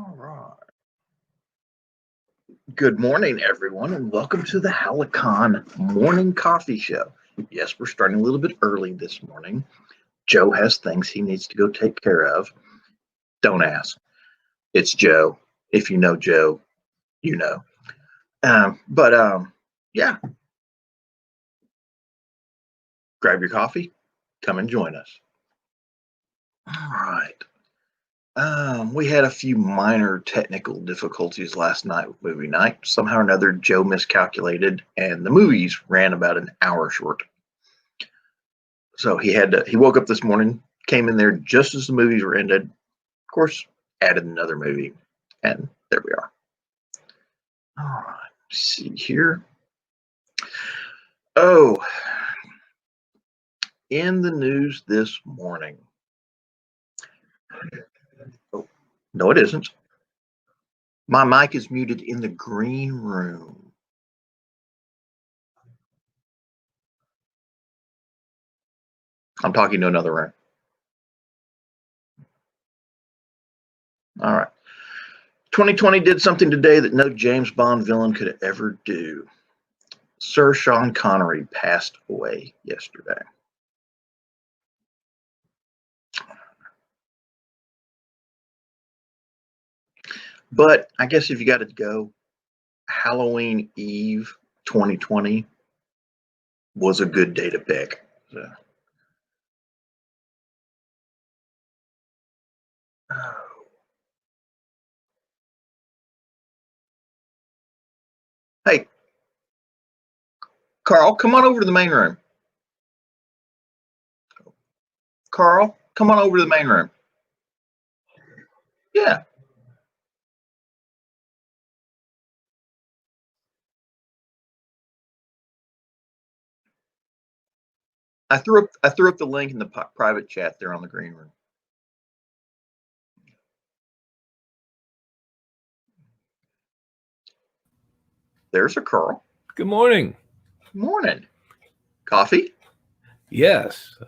All right. Good morning, everyone, and welcome to the HallowCon Morning Coffee Show. Yes, we're starting a little bit early this morning. Joe has things he needs to go take care of. Don't ask. It's Joe. If you know Joe, you know. Yeah. Grab your coffee. Come and join us. All right. We had a few minor technical difficulties last night with movie night. Somehow or another, Joe miscalculated, and the movies ran about an hour short. So he woke up this morning, came in there just as the movies were ended. Of course, added another movie, and there we are. All right, let's see here. Oh, in the news this morning. Oh, no, it isn't. My mic is muted in the green room. I'm talking to another room. All right. 2020 did something today that no James Bond villain could ever do. Sir Sean Connery passed away yesterday. But I guess if you got to go, Halloween Eve 2020 was a good day to pick. So. Hey, Carl, come on over to the main room. Carl, come on over to the main room. Yeah. I threw up the link in the private chat there on the green room. There's a Carl. Good morning. Morning. Coffee? Yes.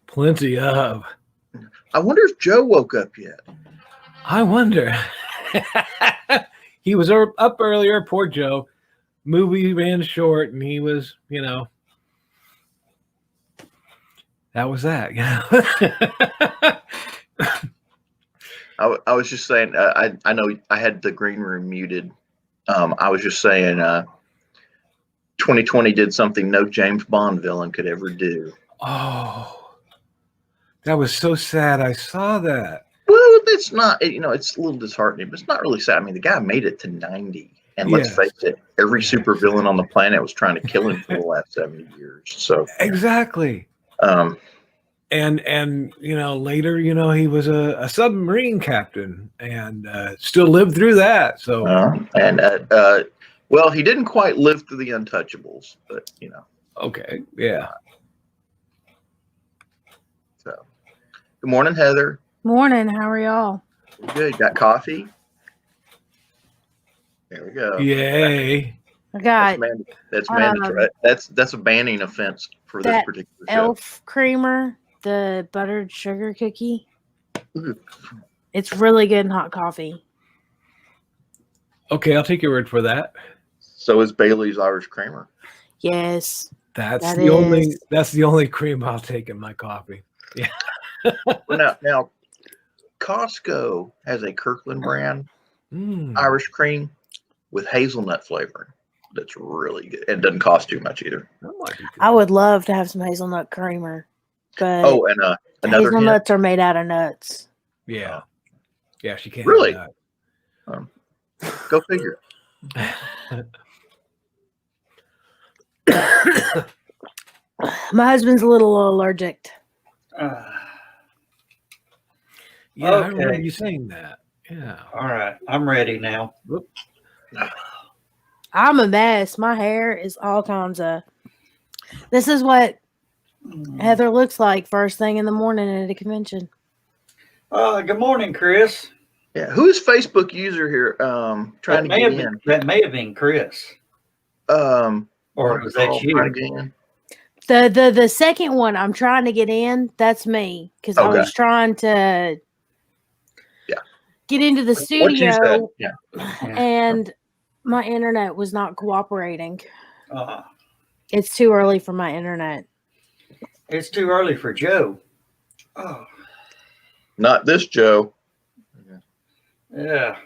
Plenty of. I wonder if Joe woke up yet. I wonder. He was up earlier, poor Joe. Movie ran short, and he was, that was that. I was just saying, I know I had the green room muted. I was just saying, 2020 did something no James Bond villain could ever do. Oh, that was so sad. I saw that. Well, it's not, it's a little disheartening, but it's not really sad. I mean, the guy made it to 90. And let's face it, every supervillain on the planet was trying to kill him for the last 70 years. So exactly. And later, he was a submarine captain and still lived through that. So well, he didn't quite live through the Untouchables, but Okay, yeah. So, good morning, Heather. Morning. How are y'all? Good. Got coffee? There we go. Yay! I got that's mandatory. That's a banning offense for this particular show. Elf creamer, the buttered sugar cookie. Ooh. It's really good in hot coffee. Okay, I'll take your word for that. So is Bailey's Irish Creamer. Yes. That's the only cream I'll take in my coffee. Yeah. Well, now Costco has a Kirkland brand Irish cream with hazelnut flavoring. That's really good. It doesn't cost too much either. I would love to have some hazelnut creamer, but and another hazelnuts are made out of nuts. Yeah. Yeah, she can't. Really? Go figure. My husband's a little allergic. Yeah, okay. I remember you saying that. Yeah. All right. I'm ready now. Whoop. I'm a mess. My hair is all kinds of. This is what Heather looks like first thing in the morning at a convention. Good morning, Chris. Yeah. Who's Facebook user here? Trying to get in. That may have been Chris. Or was that you? Again? The second one I'm trying to get in, that's me. Because I was trying to get into the What you said. studio, Yeah. and my internet was not cooperating. Uh, It's too early for my internet. it's too early for Joe. Oh, Not this Joe. yeah.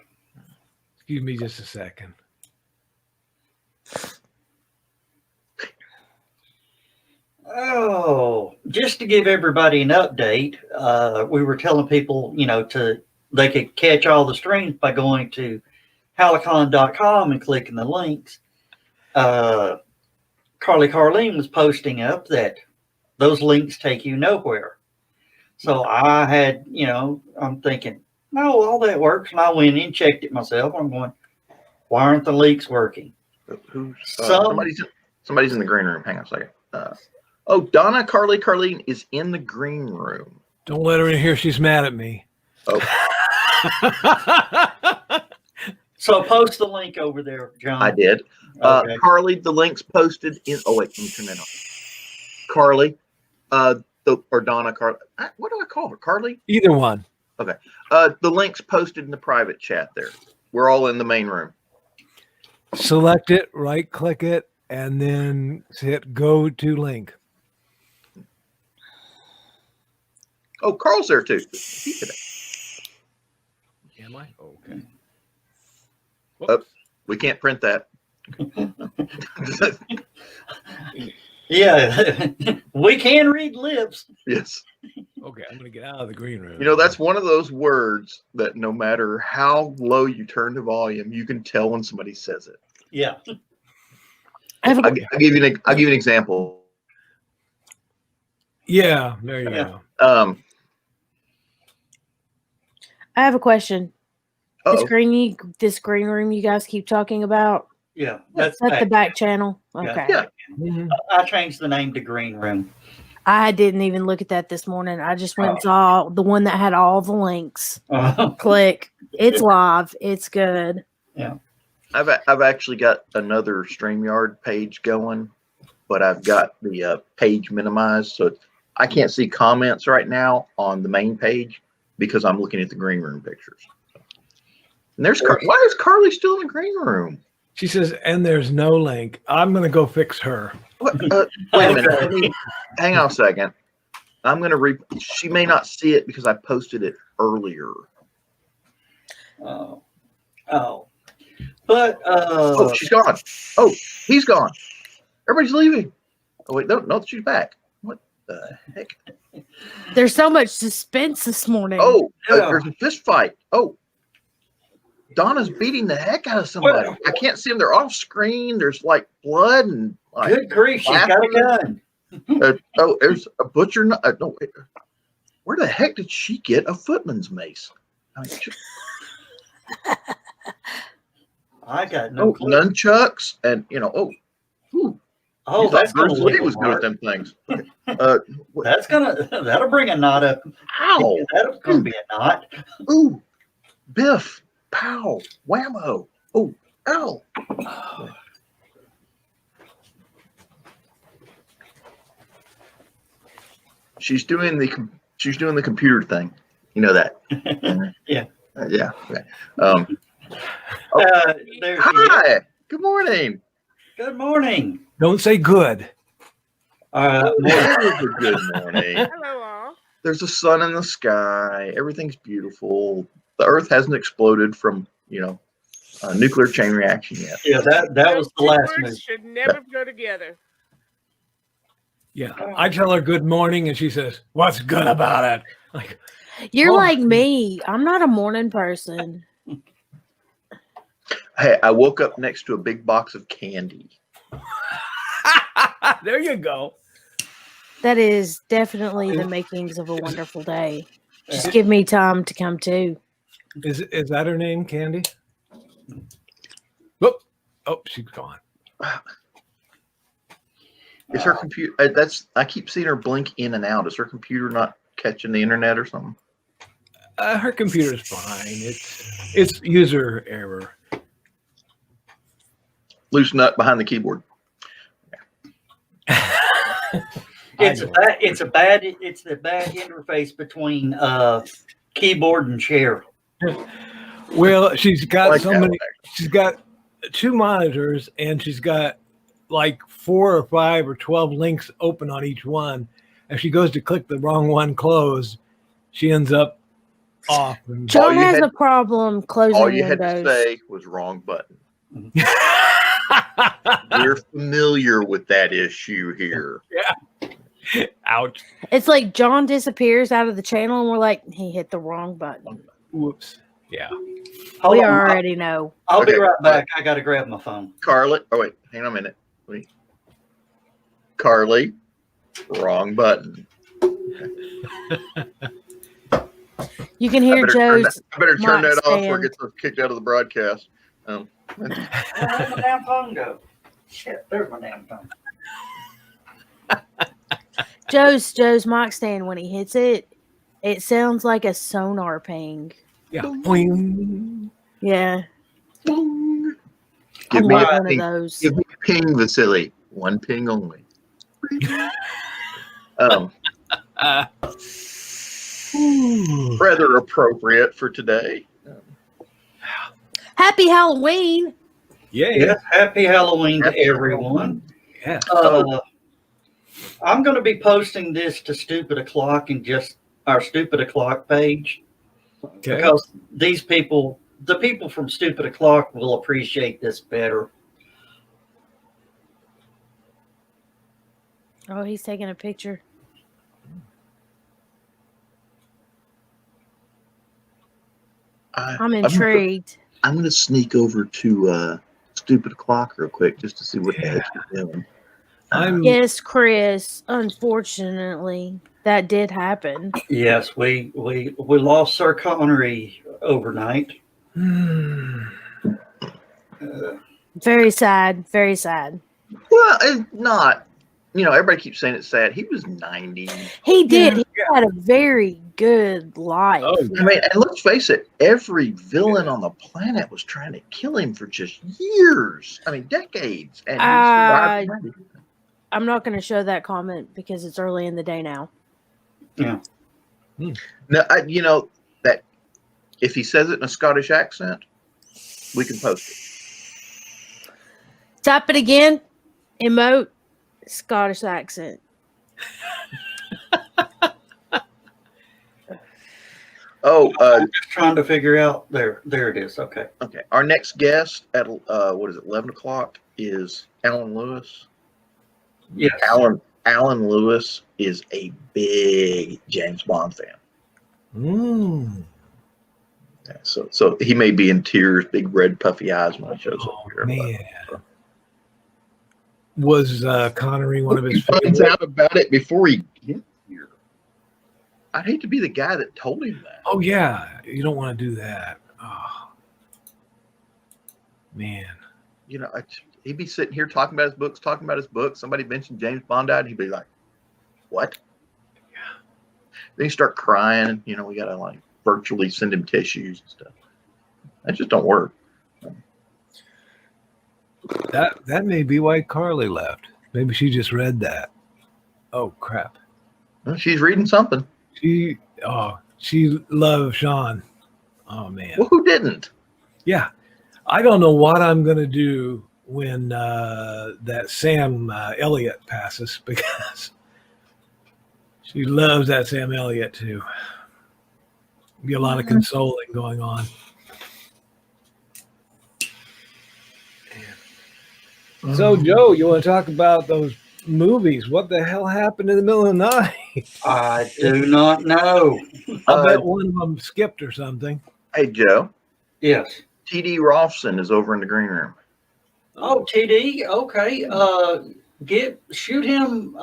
Excuse me just a second. Oh, just to give everybody an update, we were telling people, they could catch all the streams by going to HallowCon.com and clicking the links. Carleen was posting up that those links take you nowhere. So I had, I'm thinking, no, all that works. And I went in and checked it myself. I'm going, why aren't the links working? Who's Some- somebody's in the green room. Hang on a second. Donna Carleen is in the green room. Don't let her in here. She's mad at me. Oh, So post the link over there, John. I did. Okay. Carly, the link's posted in. Oh wait, let me turn that on. Carly, or Donna Carly. What do I call her? Carly. Either one. The link's posted in the private chat there. We're all in the main room. Select it, right click it, and then hit go to link. Oh, Carl's there too. He today. Am I? Okay. We can't print that. Yeah, we can read lips. Yes. Okay, I'm gonna get out of the green room. That's one of those words that no matter how low you turn the volume, you can tell when somebody says it. Yeah. I'll give you an example. Yeah, there you Yeah. go. I have a question. Uh-oh. This green room you guys keep talking about. Yeah. That's the back channel. Yeah. Okay. Yeah. Mhm. I changed the name to Green Room. I didn't even look at that this morning. I just went and saw the one that had all the links. Click. It's live. It's good. I've actually got another StreamYard page going, but I've got the page minimized, so I can't see comments right now on the main page because I'm looking at the green room pictures. And why is Carly still in the green room? She says, and there's no link. I'm gonna go fix her. What? Wait a minute. Hang on a second. I'm gonna she may not see it because I posted it earlier. Oh. But Oh, she's gone. Oh, he's gone. Everybody's leaving. Oh wait, no, she's back. What the heck? There's so much suspense this morning. Oh, Yeah. there's a fist fight. Oh, Donna's beating the heck out of somebody. Well- I can't see them. They're off screen. There's like blood and like. good grief, she's got a gun. There's a butcher. No, wait. Where the heck did she get a footman's mace? I mean, I got no clue. nunchucks and ooh. Oh, You thought that's gonna Bruce Lee leave a was good at mark. them things. That'll bring a knot up. Ow! That'll gonna be a knot. Ooh, biff, pow, whammo. Oh, ow! She's doing the computer thing. You know that. Yeah. Yeah. Okay. There she is. Hi. Good morning. Good morning. Don't say good. It is a good morning. Hello, all. There's a sun in the sky. Everything's beautiful. The Earth hasn't exploded from a nuclear chain reaction yet. Yeah, that was the Those two last words news. should never go together. Yeah. I tell her good morning and she says, what's good about it? Like, You're Oh. like me. I'm not a morning person. Hey, I woke up next to a big box of candy. there you go. That is definitely the makings of a wonderful day. Just give me time to come to. Is that her name, Candy? Oh, she's gone. Is her computer? I keep seeing her blink in and out. Is her computer not catching the internet or something? Her computer's fine. It's user error. Loose nut behind the keyboard. It's the bad interface between keyboard and chair. Well, she's got Like so that many. one, She's got 2 monitors, and she's got like 4 or 5 or 12 links open on each one. If she goes to click the wrong one closed, she ends up off. John you has had- a problem closing All you had to windows. say was wrong button. We're familiar with that issue here. Ouch. It's like John disappears out of the channel, and we're like, he hit the wrong button. Whoops. Yeah. Hold We on, already know. I'll be Okay. right back. I got to grab my phone. Carly, oh wait, hang on a minute. Wait. Carly, wrong button. You can hear Joe's. I better turn mic that off or stand. get kicked out of the broadcast. Where'd my damn phone go? Shit, there's my damn phone. Joe's mic stand, when he hits it, it sounds like a sonar ping. Yeah. Boing. Yeah. Boom. I Give me want a one of ping. those. Give me a ping, Vasily. One ping only. Um, rather appropriate for today. Happy Halloween. Yeah. Yes, happy Halloween to Happy everyone. Yeah. I'm going to be posting this to Stupid O'Clock and just our Stupid O'Clock page Okay. because the people from Stupid O'Clock will appreciate this better. Oh, he's taking a picture. I'm intrigued. I'm going to sneak over to Stupid Clock real quick just to see what the heck you're doing. Yes, Chris. Unfortunately, that did happen. Yes, we lost Sir Connery overnight. Very sad. Very sad. Well, it's not. You know, everybody keeps saying it's sad. He was 90. He did. He had a very good life. Oh, I mean, and let's face it, every villain on the planet was trying to kill him for just years. I mean, decades. And he survived. I'm not going to show that comment because it's early in the day now. Yeah. No, you know, that if he says it in a Scottish accent, we can post it. Type it again. Emote. Scottish accent. Oh, I'm just trying to figure out. There it is. Okay. okay. Our next guest at what is it, 11 o'clock is Alan Lewis. Yes. Alan Lewis is a big James Bond fan. Yeah, so he may be in tears, big red puffy eyes when he shows up here. Man. Was Connery one of his He finds favorites? out about it before he gets here. I'd hate to be the guy that told him that. Oh yeah, you don't want to do that. Oh man. You know, he'd be sitting here talking about his books. Somebody mentioned James Bond died. He'd be like, "What?" Yeah. Then he start crying. You know, we gotta like virtually send him tissues and stuff. That just don't work. That may be why Carly left. Maybe she just read that. Oh crap. Well, she's reading something. She loved Sean. Oh man. Well, who didn't? Yeah. I don't know what I'm gonna do when that Sam Elliott passes because she loves that Sam Elliott too. Be a lot of consoling going on. So, Joe, you want to talk about those movies? What the hell happened in the middle of the night? I do not know. I bet one of them skipped or something. Hey, Joe. Yes. T.D. Rolfson is over in the green room. Oh, TD. Okay. Shoot him.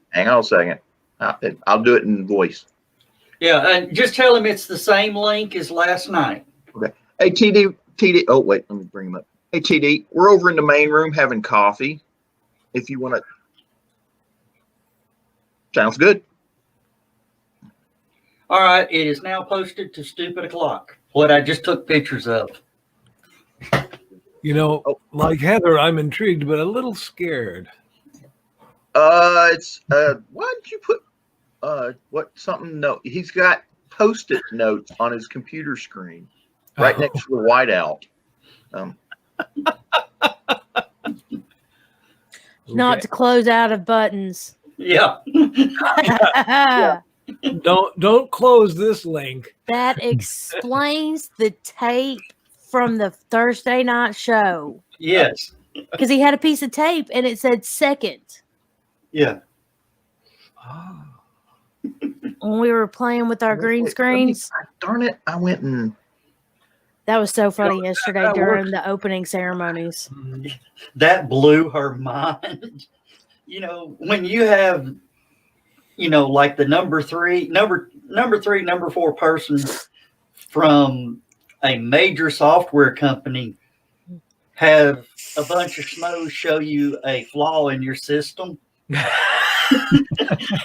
Hang on a second. I'll do it in voice. Yeah, and just tell him it's the same link as last night. Okay. Hey, TD. Oh, wait. Let me bring him up. Hey, TD. We're over in the main room having coffee. If you want to. Sounds good. All right. It is now posted to Stupid O'Clock. What I just took pictures of. You know, like Heather, I'm intrigued, but a little scared. Why did you put, something? No, he's got Post-it notes on his computer screen, right next to the whiteout. Not to close out of buttons. Yeah. Don't close this link. That explains the tape from the Thursday night show. Yes. Because he had a piece of tape and it said second. Yeah. Oh. When we were playing with our green screens. Darn it! I went and That was so funny that yesterday during works. the opening ceremonies. That blew her mind. You know, when you have, you know, like the number 3, number 4 person from a major software company have a bunch of schmoes show you a flaw in your system.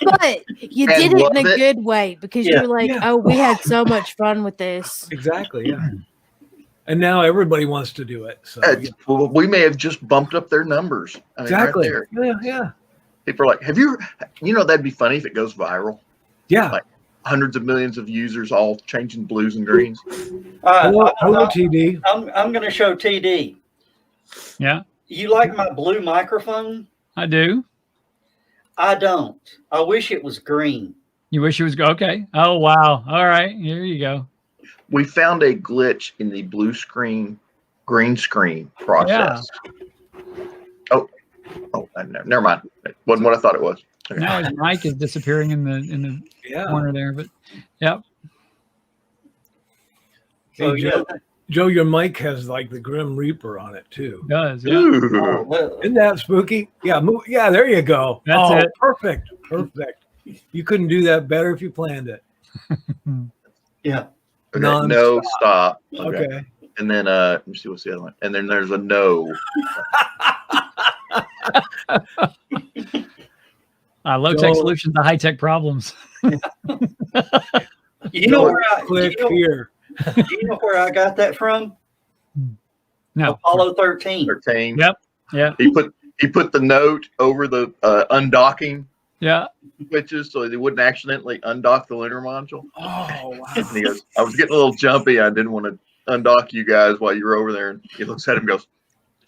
But you And did it in love a it. good way because Yeah. you were like, Yeah. oh, we had so much fun with this. Exactly. Yeah. And now everybody wants to do it. So well, we may have just bumped up their numbers. I mean, exactly. Right there. Yeah. Yeah. People are like, "Have you? You know, that'd be funny if it goes viral. Yeah. Like hundreds of millions of users all changing blues and greens." Hello, TD. I'm going to show TD. Yeah, You like my blue microphone? I do. I don't. I wish it was green. You wish it was okay. Oh, wow. All right. Here you go. We found a glitch in the blue screen, green screen process. Oh, never mind. It wasn't what I thought it was. Okay. Now his mic is disappearing in the Yeah. corner there, but yep. So, Hey, Joe, your mic has like the Grim Reaper on it too. It does. Yeah. Ooh. well, Isn't that spooky? Yeah. Yeah. There you go. That's it. Perfect. Perfect. You couldn't do that better if you planned it. yeah. Okay, Non-stop. no, stop. Okay. And then let me see what's the other one. And then there's a no. Low tech Joe- solutions to high tech problems. You know where Click here. you know where I got that from? No. Apollo 13. 13. Yep. Yeah. He put the note over the undocking Yeah. switches so they wouldn't accidentally undock the lunar module. Oh wow. And he goes, I was getting a little jumpy. I didn't want to undock you guys while you were over there. And he looks at him and goes,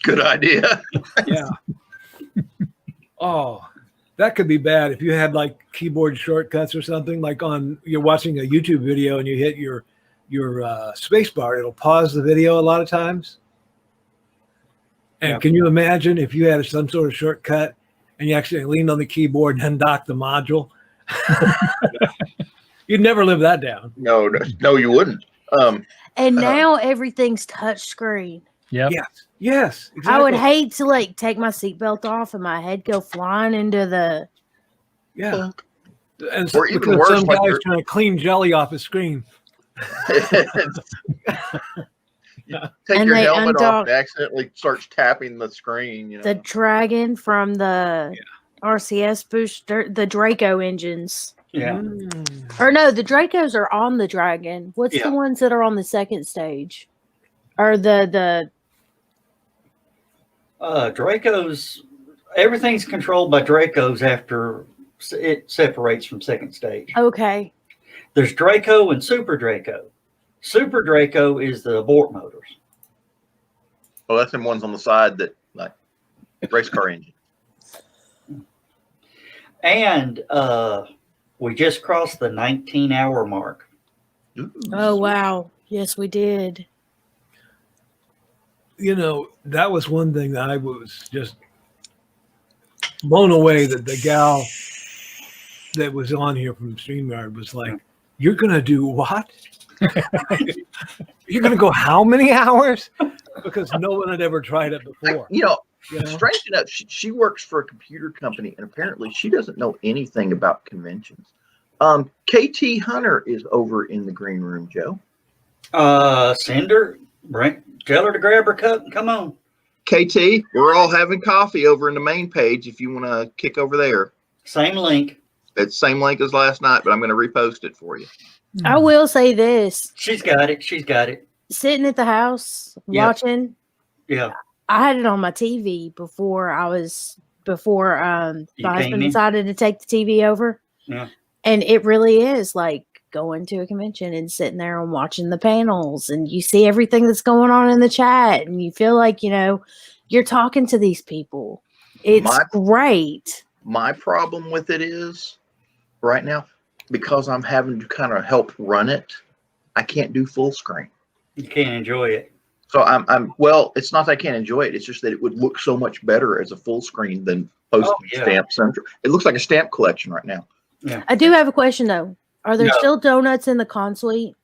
good idea. Yeah. Oh, that could be bad if you had like keyboard shortcuts or something. Like you're watching a YouTube video and you hit your space bar, it'll pause the video a lot of times. And Yeah. can you imagine if you had some sort of shortcut and you actually leaned on the keyboard and undocked the module? You'd never live that down. No, you wouldn't. And now everything's touch screen. Yep. Yes. Exactly. I would hate to like take my seatbelt off and my head go flying into the. Yeah. And Or even because worse, some like guy's you're- trying to clean jelly off his screen. You take And your they helmet off undock- and accidentally starts tapping the screen. You know, The dragon from the RCS booster, the Draco engines. Yeah. Mm. Or no, the Dracos are on the dragon. What's Yeah. the ones that are on the second stage? Or the Dracos, everything's controlled by Dracos after it separates from second stage. okay. There's Draco and Super Draco. Super Draco is the abort motors. oh, that's them ones on the side that like race car engine. And we just crossed the 19-hour mark. Ooh. Oh wow. Yes, we did. You know, that was one thing that I was just blown away that the gal that was on here from StreamYard was like, you're going to do what? You're going to go how many hours? Because no one had ever tried it before. You know, You know? strange enough, she works for a computer company, and apparently she doesn't know anything about conventions. KT Hunter is over in the green room, Joe. Send her, tell her to grab her cup and come on. KT, we're all having coffee over in the main page if you want to kick over there. Same link. It's the same link as last night, but I'm going to repost it for you. I will say this. She's got it. She's got it. Sitting at the house Yeah. watching, Yeah. I had it on my TV before my You husband came in? decided to take the TV over. Yeah. And it really is like going to a convention and sitting there and watching the panels, and you see everything that's going on in the chat, and you feel like, you're talking to these people. It's great. My problem with it is right now, because I'm having to kind of help run it, I can't do full screen. You can't enjoy it. So well, it's not that I can't enjoy it. It's just that it would look so much better as a full screen than posting stamp central. It looks like a stamp collection right now. Yeah. I do have a question though. Are there still donuts in the con suite?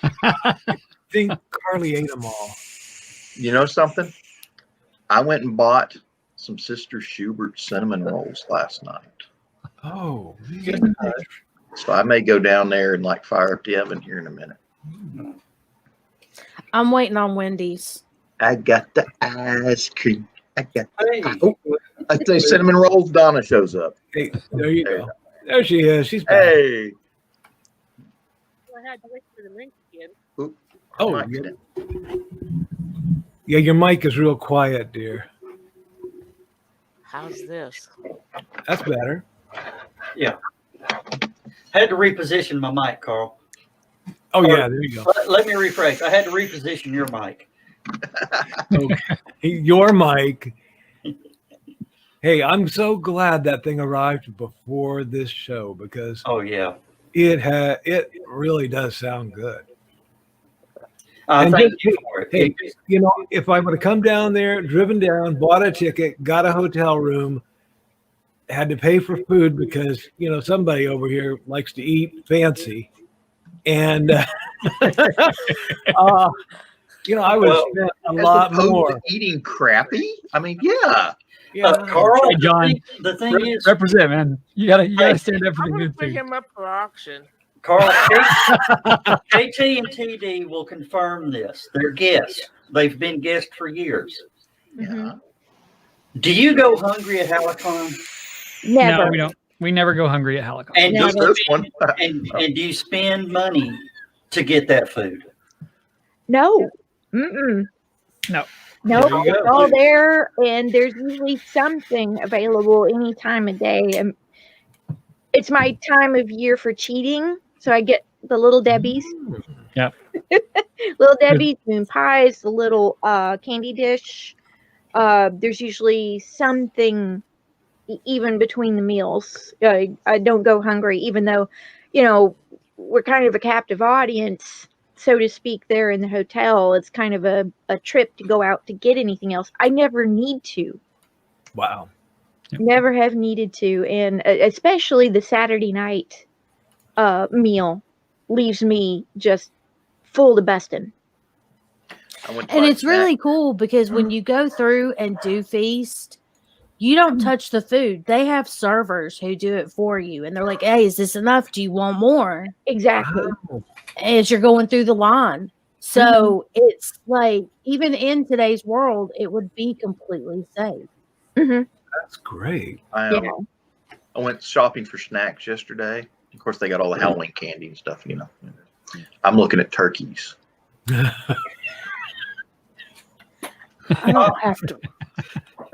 I think Carly ate them all. You know something? I went and bought some Sister Schubert cinnamon rolls last night. Oh, So I may go down there and fire up the oven here in a minute. I'm waiting on Wendy's. I got the ice cream. I got Hey. I say cinnamon rolls. Donna shows up. Hey, there you go. There she is. She's back. Hey. I had to wait for the link again. Oh, Mike's yeah. down. Yeah, your mic is real quiet, dear. How's this? That's better. Yeah. Had to reposition my mic, Carl. Oh, yeah, there you go. Let me rephrase. I had to reposition your mic. Okay. Your mic. Hey, I'm so glad that thing arrived before this show because Oh, yeah. it really does sound good. Thank just- you for it. Hey, if I would have come down there, driven down, bought a ticket, got a hotel room, had to pay for food because, somebody over here likes to eat fancy. And, I would have spent a lot As opposed more. to eating crappy? I mean, yeah. Yeah. Carl, Hey, John. the thing is, Represent, man. You gotta stand up for I'm the gonna good put food. him up for auction. Carl, JT and TD will confirm this. They're guests. They've been guests for years. Yeah. Do you go hungry at HallowCon? Never. No, we don't. We never go hungry at HallowCon. And do, Just you this spend, one. and do you spend money to get that food? No. Mm-mm. No. No, There you it's go. all there, and there's usually something available any time of day. And it's my time of year for cheating, so I get the Little Debbie's. Yep. Little Debbie's, moon pies, the little candy dish. There's usually something even between the meals. I don't go hungry, even though, we're kind of a captive audience, so to speak, there in the hotel. It's kind of a trip to go out to get anything else. I never need to. Wow. Yep. Never have needed to. And especially the Saturday night meal leaves me just full to busting. I went to And buy a it's snack. really cool because when you go through and do feast, you don't touch the food. They have servers who do it for you. And they're like, hey, is this enough? Do you want more? Exactly. Wow. As you're going through the line. So it's like, even in today's world, it would be completely safe. Hmm. That's great. Yeah. I went shopping for snacks yesterday. Of course, they got all the Halloween candy and stuff, I'm looking at turkeys. I don't have to.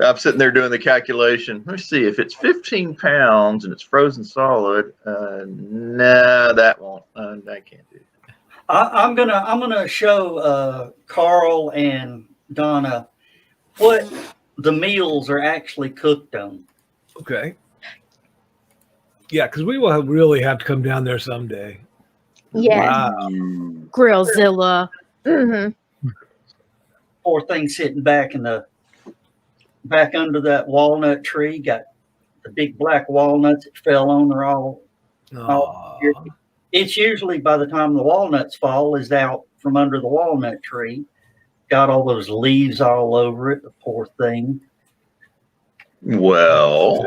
I'm sitting there doing the calculation. Let me see. If it's 15 pounds and it's frozen solid, no, that won't. I can't do it. I'm gonna show Carl and Donna what the meals are actually cooked on. Okay. Yeah, because we will really have to come down there someday. Yes. Wow. Grillzilla. Hmm. Poor thing sitting back under that walnut tree, got the big black walnuts that fell on her all. Aw. It's usually by the time the walnuts fall is out from under the walnut tree. Got all those leaves all over it, the poor thing. Well,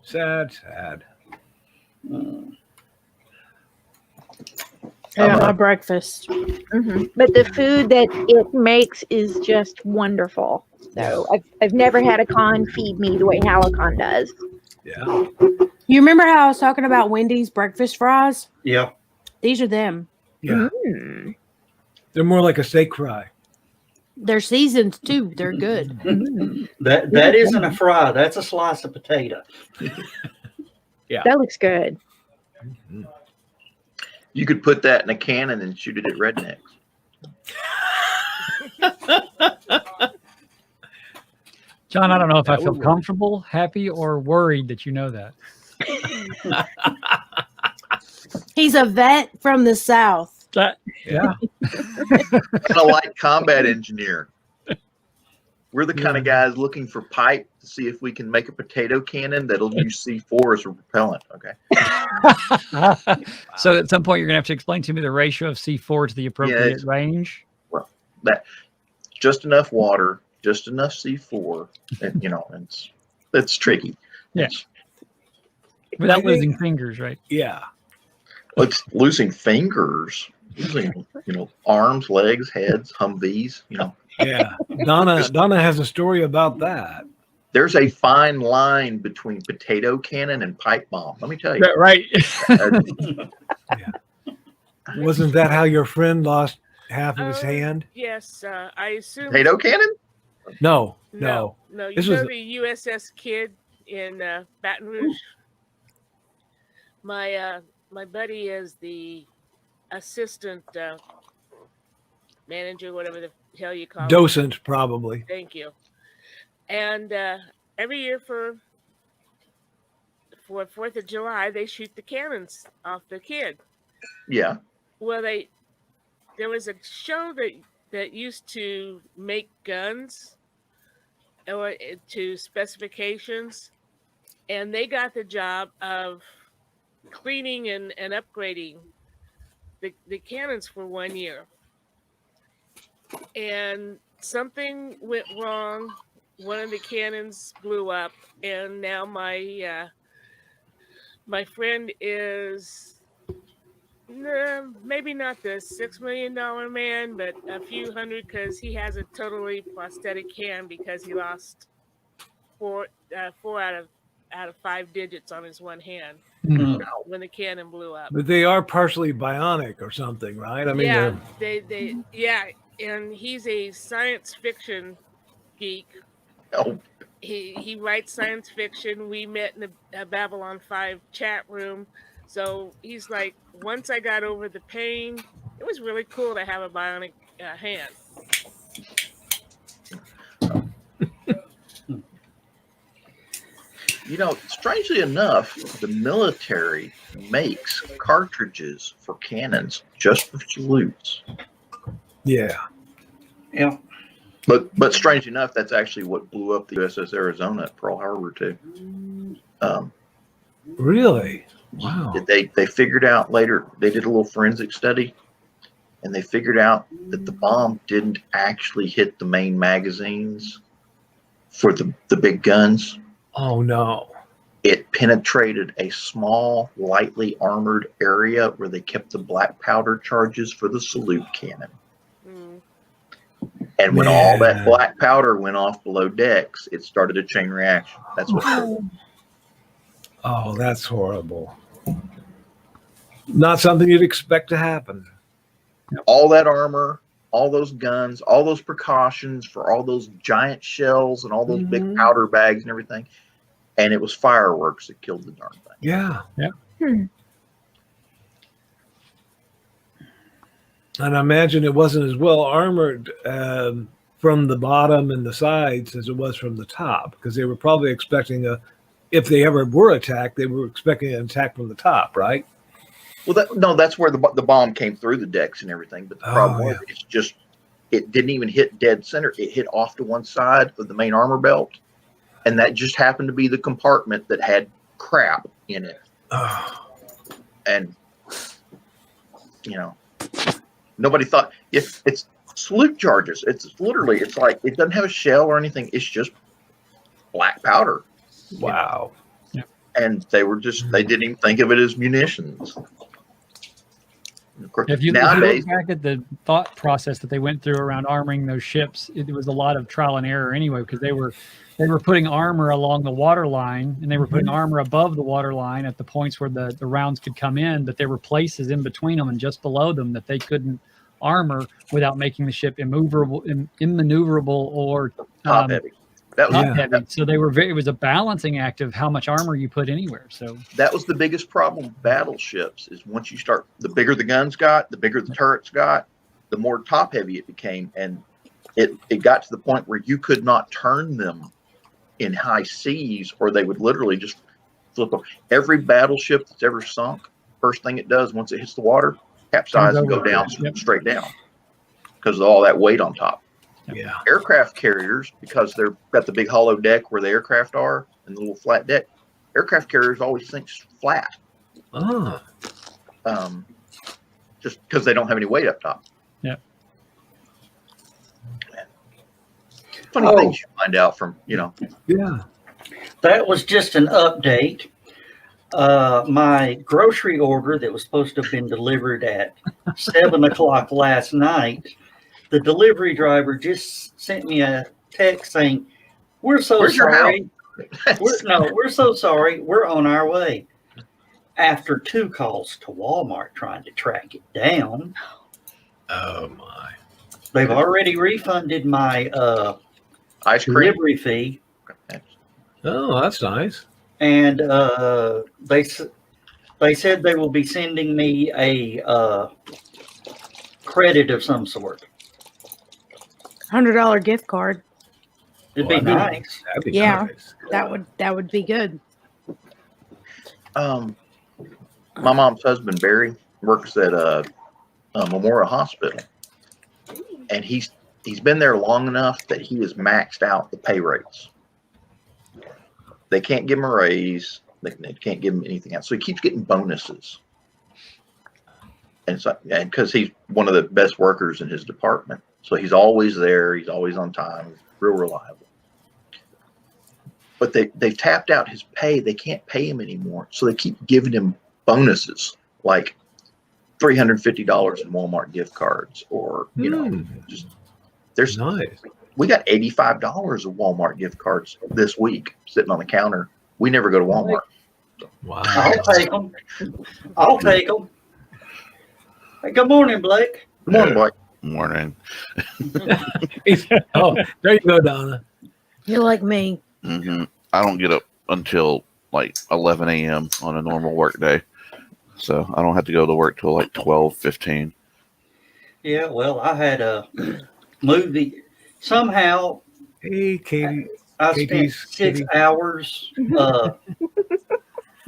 Sad. Mm. Yeah, my breakfast. Hmm. But the food that it makes is just wonderful. So I've never had a con feed me the way HallowCon does. Yeah. You remember how I was talking about Wendy's breakfast fries? Yeah. These are them. Yeah. Mm. They're more like a steak fry. They're seasoned too. They're good. Mm. That isn't a fry. That's a slice of potato. That looks good. You could put that in a cannon and shoot it at rednecks. John, I don't know if I That feel would work. comfortable, happy, or worried that you know that. He's a vet from the South. Yeah. And a light combat engineer. We're the kind of guys looking for pipe to see if we can make a potato cannon that'll use C4 as a propellant. Okay. So at some point, you're going to have to explain to me the ratio of C4 to the appropriate it's- range. That just enough water, just enough C4, and it's tricky. Yeah. It's, Without I think- losing fingers, right? Yeah. it's losing fingers, losing arms, legs, heads, Humvees. Yeah. Donna has a story about that. There's a fine line between potato cannon and pipe bomb. Let me tell you. Right. Wasn't that how your friend lost half of his Oh, hand? Yes, I assume. Potato cannon? No. No. You This know was- the USS Kidd in Baton Rouge. My buddy is the assistant manager, whatever the hell you call it. Docent, probably. Thank you. And every year for 4th of July, they shoot the cannons off the Kidd. Yeah. Well, there was a show that used to make guns or to specifications, and they got the job of cleaning and upgrading the cannons for 1 year. And something went wrong. One of the cannons blew up, and now my friend is maybe not the $6 million man, but a few hundred, because he has a totally prosthetic hand because he lost four out of 5 digits on his one hand when the cannon blew up. But they are partially bionic or something, right? I mean, yeah, they're- and he's a science fiction geek. Oh, He writes science fiction. We met in a Babylon 5 chat room. So he's like, once I got over the pain, it was really cool to have a bionic hand. strangely enough, the military makes cartridges for cannons just for salutes. yeah. Yeah. But strangely enough, that's actually what blew up the USS Arizona at Pearl Harbor too. Really? Wow. They figured out later, they did a little forensic study, and they figured out that the bomb didn't actually hit the main magazines for the big guns. Oh, no. It penetrated a small, lightly armored area where they kept the black powder charges for the salute cannon. Mm. And when all that Man. black powder went off below decks, it started a chain reaction. That's what killed it. Oh, that's horrible. Not something you'd expect to happen. All that armor, all those guns, all those precautions for all those giant shells and all those big powder bags and everything. And it was fireworks that killed the darn thing. Yeah. Yeah. And I imagine it wasn't as well armored from the bottom and the sides as it was from the top, because they were probably expecting if they ever were attacked, they were expecting an attack from the top, right? Well, that's where the bomb came through the decks and everything. But the problem was, it's just, it didn't even hit dead center. It hit off to one side of the main armor belt. And that just happened to be the compartment that had crap in it. Oh, And, nobody thought, if it's salute charges, it's literally, it's like, it doesn't have a shell or anything. It's just black powder. wow. And they were just, they didn't even think of it as munitions. Of course, If you nowadays, look back at the thought process that they went through around armoring those ships, it was a lot of trial and error anyway, because they were putting armor along the water line, and they were putting armor above the water line at the points where the rounds could come in, but there were places in between them and just below them that they couldn't armor without making the ship immaneuverable or top heavy. That was top heavy. So they were very, it was a balancing act of how much armor you put anywhere. So that was the biggest problem with battleships is once you start, the bigger the guns got, the bigger the turrets got, the more top heavy it became. And it got to the point where you could not turn them in high seas or they would literally just flip over. Every battleship that's ever sunk, first thing it does once it hits the water, capsize and go down, straight down because of all that weight on top. Yeah. Aircraft carriers, because they've got the big hollow deck where the aircraft are and the little flat deck, aircraft carriers always sink flat. Oh. Just because they don't have any weight up top. Yeah. Funny things you find out from, Yeah. That was just an update. My grocery order that was supposed to have been delivered at 7 o'clock last night, the delivery driver just sent me a text saying, "We're so Where's your sorry. We're so sorry. We're on our way." After 2 calls to Walmart trying to track it down, Oh my. they've already refunded my ice cream. delivery fee, Oh, that's nice. and they said they will be sending me a credit of some sort. $100 gift card. It'd Well, be I mean, nice. That'd be Yeah. nice. That would be good. My mom's husband, Barry, works at a Memorial Hospital. And he's been there long enough that he has maxed out the pay rates. They can't give him a raise. They can't give him anything else. So he keeps getting bonuses. And so, and because he's one of the best workers in his department. So he's always there. He's always on time. Real reliable. But they've tapped out his pay. They can't pay him anymore. So they keep giving him bonuses like $350 in Walmart gift cards or, just there's Nice. we got $85 of Walmart gift cards this week sitting on the counter. We never go to Walmart. Wow. I'll take them. I'll take them. Hey, good morning, Blake. Good morning, Blake. Morning. Oh, there you go, Donna. You're like me. I don't get up until like 11 a.m. on a normal work day. So I don't have to go to work till like 12:15. Yeah, well, I had a movie. Somehow Hey, Katie. I spent Katie's 6 kitty. hours.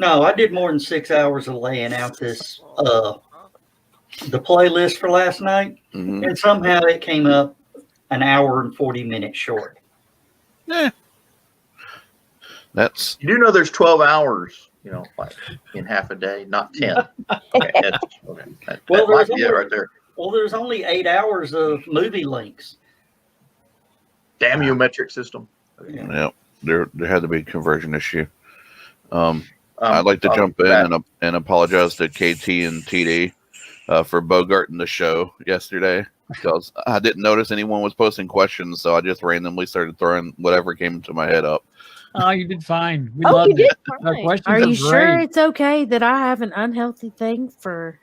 No, I did more than 6 hours of laying out this the playlist for last night, and somehow it came up an hour and 40 minutes short. That's You do know there's 12 hours, like in half a day, not 10. Okay, that Well, might there's be it right there. Well, there's only 8 hours of movie links. Damn you, metric system. yeah. There had to be a conversion issue. I'd like to jump in and apologize to KT and TD for bogarting the show yesterday because I didn't notice anyone was posting questions, so I just randomly started throwing whatever came into my head up. Oh, you did fine. We Oh, loved you did it. Our fine. questions Are you great. sure it's okay that I have an unhealthy thing for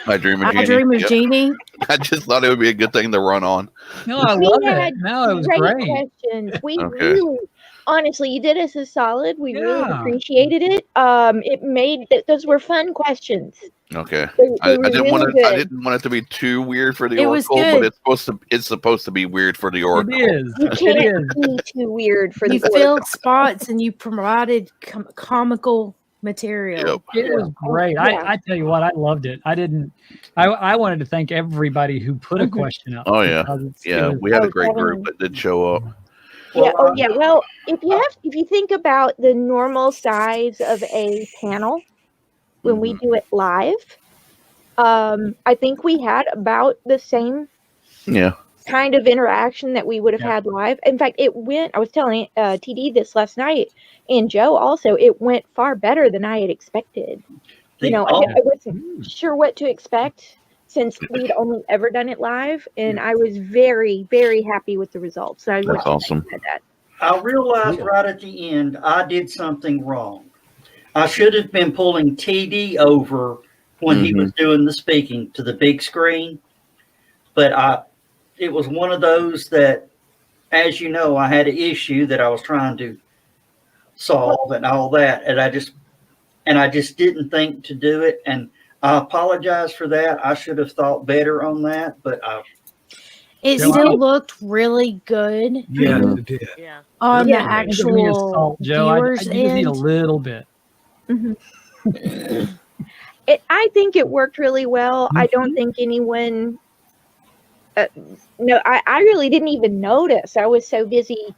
I dream of I Jeannie. Dream of Yep. Jeannie? I just thought it would be a good thing to run on. No, I We love had it. No, it was great. questions. We Okay. really, honestly, you did us a solid. We really Yeah. appreciated it. It made those were fun questions. Okay. They I were didn't really want to. good. I didn't want it to be too weird for the It was Oracle, but good. it's supposed to be weird for the Oracle. It is. You It can't is. be too weird for You the filled spots and you provided comical material. Yep. It was great. Yeah. I tell you what, I loved it. I wanted to thank everybody who put a question up. Oh, yeah. because it Yeah, was- we had a Oh, great group definitely. that did show up. Yeah. Oh, yeah. Well, if you think about the normal size of a panel when we do it live, I think we had about the same Yeah. kind of interaction that we would have Yeah. had live. In fact, I was telling TD this last night, and Joe also, it went far better than I had expected. I wasn't sure what to expect since we'd only ever done it live, and I was very, very happy with the results. So I That's want to awesome. say that. I realized right at the end I did something wrong. I should have been pulling TD over when he was doing the speaking to the big screen, but it was one of those that as you know, I had an issue that I was trying to solve and all that, and I just didn't think to do it, and I apologize for that. I should have thought better on that, but It Joe, still looked really good Yes, Mhm. it did. Yeah. on Yeah, the give me a actual salt, Joe. I viewers just need a end. little bit. I think it worked really well. I Mm-hmm. don't think anyone. No, I really didn't even notice. I was so busy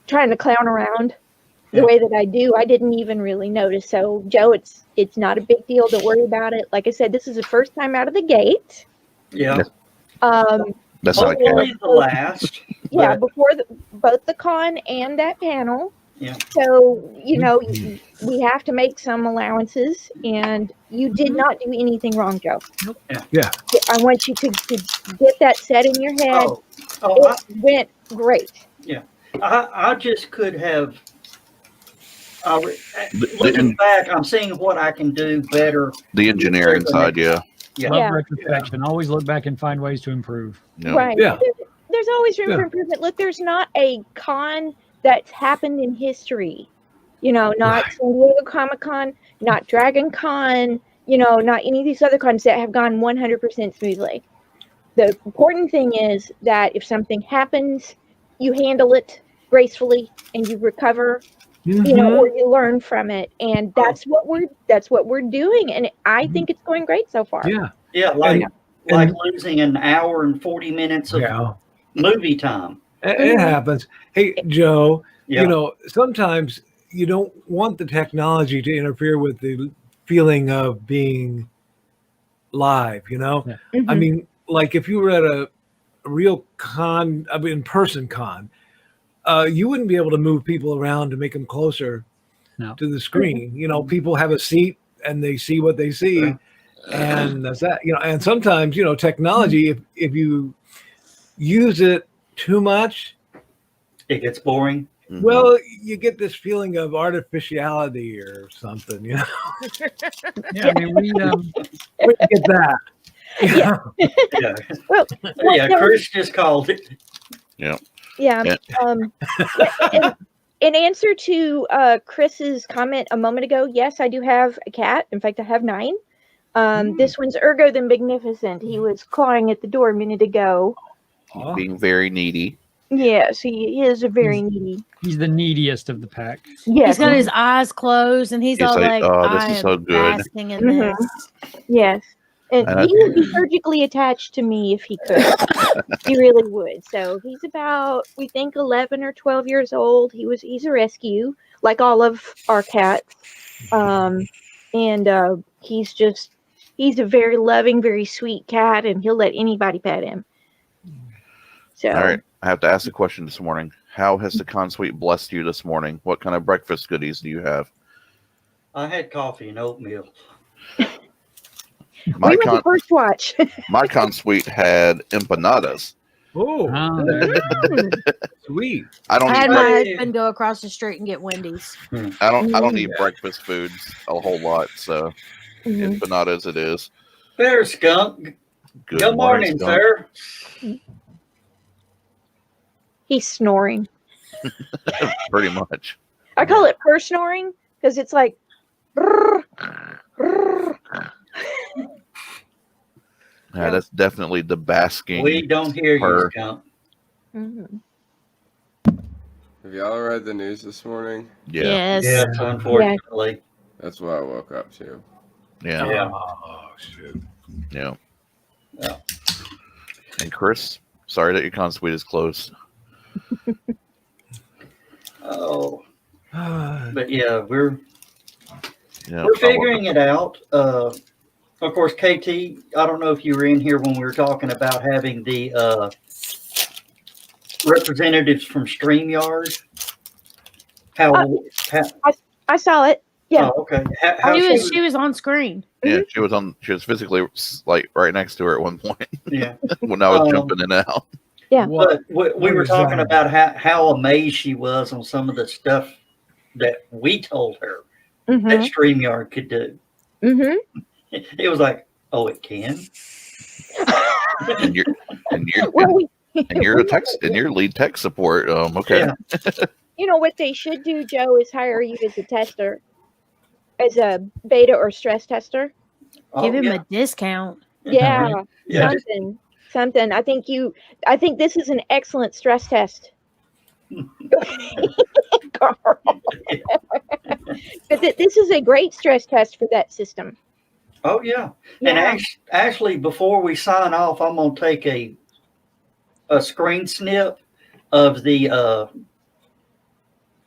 trying to clown around the Yeah. way that I do. I didn't even really notice. So, Joe, it's not a big deal. Don't worry about it. Like I said, this is the first time out of the gate. yeah, That's not a cat. hopefully the last. Yeah, but before both the con and that panel. Yeah. So, we have to make some allowances, and you did not do anything wrong, Joe. Yeah. I want you to get that set in your head. Oh, It went great. I just could have. The Looking back, I'm seeing what I can do better. engineering side, yeah. Yeah. Love Yeah. retrospection. Always look back and find ways to improve. Yeah. Right. Yeah. There's always room Yeah. for improvement. Look, there's not a con that's happened in history. Not Right. San Diego Comic-Con, not Dragon Con, not any of these other cons that have gone 100% smoothly. The important thing is that if something happens, you handle it gracefully and you recover, Mhm. or you learn from it. And that's what we're doing. And I think it's going great so far. Yeah. Yeah, And- like losing an hour and 40 minutes of Yeah. movie time. It happens. Hey, Joe, Yeah. sometimes you don't want the technology to interfere with the feeling of being live, Yeah. I mean, like if you were at a real con, in-person con, you wouldn't be able to move people around to make them closer No. to the screen. People have a seat and they see what they see, Right. and that's that. And sometimes, technology, if you use it too much, It gets boring. Mhm. well, you get this feeling of artificiality or something. Yeah, I mean, we We get that. Yeah. Yeah. Well, Yeah, Chris just called it. Yeah. Yeah. In answer to Chris's comment a moment ago, yes, I do have a cat. In fact, I have 9. This one's Ergo the Magnificent. He was clawing at the door a minute ago. He's being very needy. Yes, he is a very needy. he's the neediest of the pack. Yes, He's got his eyes closed and he's He's all like, like, "Oh, this I is am so good." basking in Mhm. this. yes. And And he would be surgically attached to me if he could. He really would. So he's about, we think, 11 or 12 years old. He's a rescue, like all of our cats. And he's a very loving, very sweet cat, and he'll let anybody pet him. So, All right. I have to ask a question this morning. How has the con suite blessed you this morning? What kind of breakfast goodies do you have? I had coffee and oatmeal. My we went con to First Watch. my con suite had empanadas. Oh, sweet. I don't I had eat my breakfast. husband go across the street and get Wendy's. I don't eat breakfast foods a whole lot, so Mhm. empanadas it is. There's Skunk. Good morning, Skunk. sir. He's snoring. Pretty much. I call it purr snoring because it's like. "Brrr, brrr." Yeah, that's definitely the basking. We don't hear you, purr. Skunk. Mhm. Have y'all read the news this morning? Yeah. Yes. Yes, unfortunately. That's what I woke up to. Yeah. Yeah. Oh, shoot. Yeah. Yeah. And Chris, sorry that your con suite is closed. Oh, but yeah, we're Yeah. figuring it out. Of course, KT, I don't know if you were in here when we were talking about having the representatives from StreamYard. I saw it. Yeah. Oh, okay. How She was on screen. Yeah, she was physically like right next to her at one point yeah. when I was jumping in and out. Yeah. But we were is talking that? about how amazed she was on some of the stuff that we told her that Mm-hmm. StreamYard could do. Mm-hmm. It was like, oh, it can? And you're Well, And you're a tech, and you're lead tech support. Okay. Yeah. You know what they should do, Joe, is hire you as a tester, as a beta or stress tester. Oh, Give him yeah. a discount. Yeah, Yeah. something. I think this is an excellent stress test. Carl. But this is a great stress test for that system. Oh, yeah. Yeah. And actually, before we sign off, I'm going to take a screen snip of the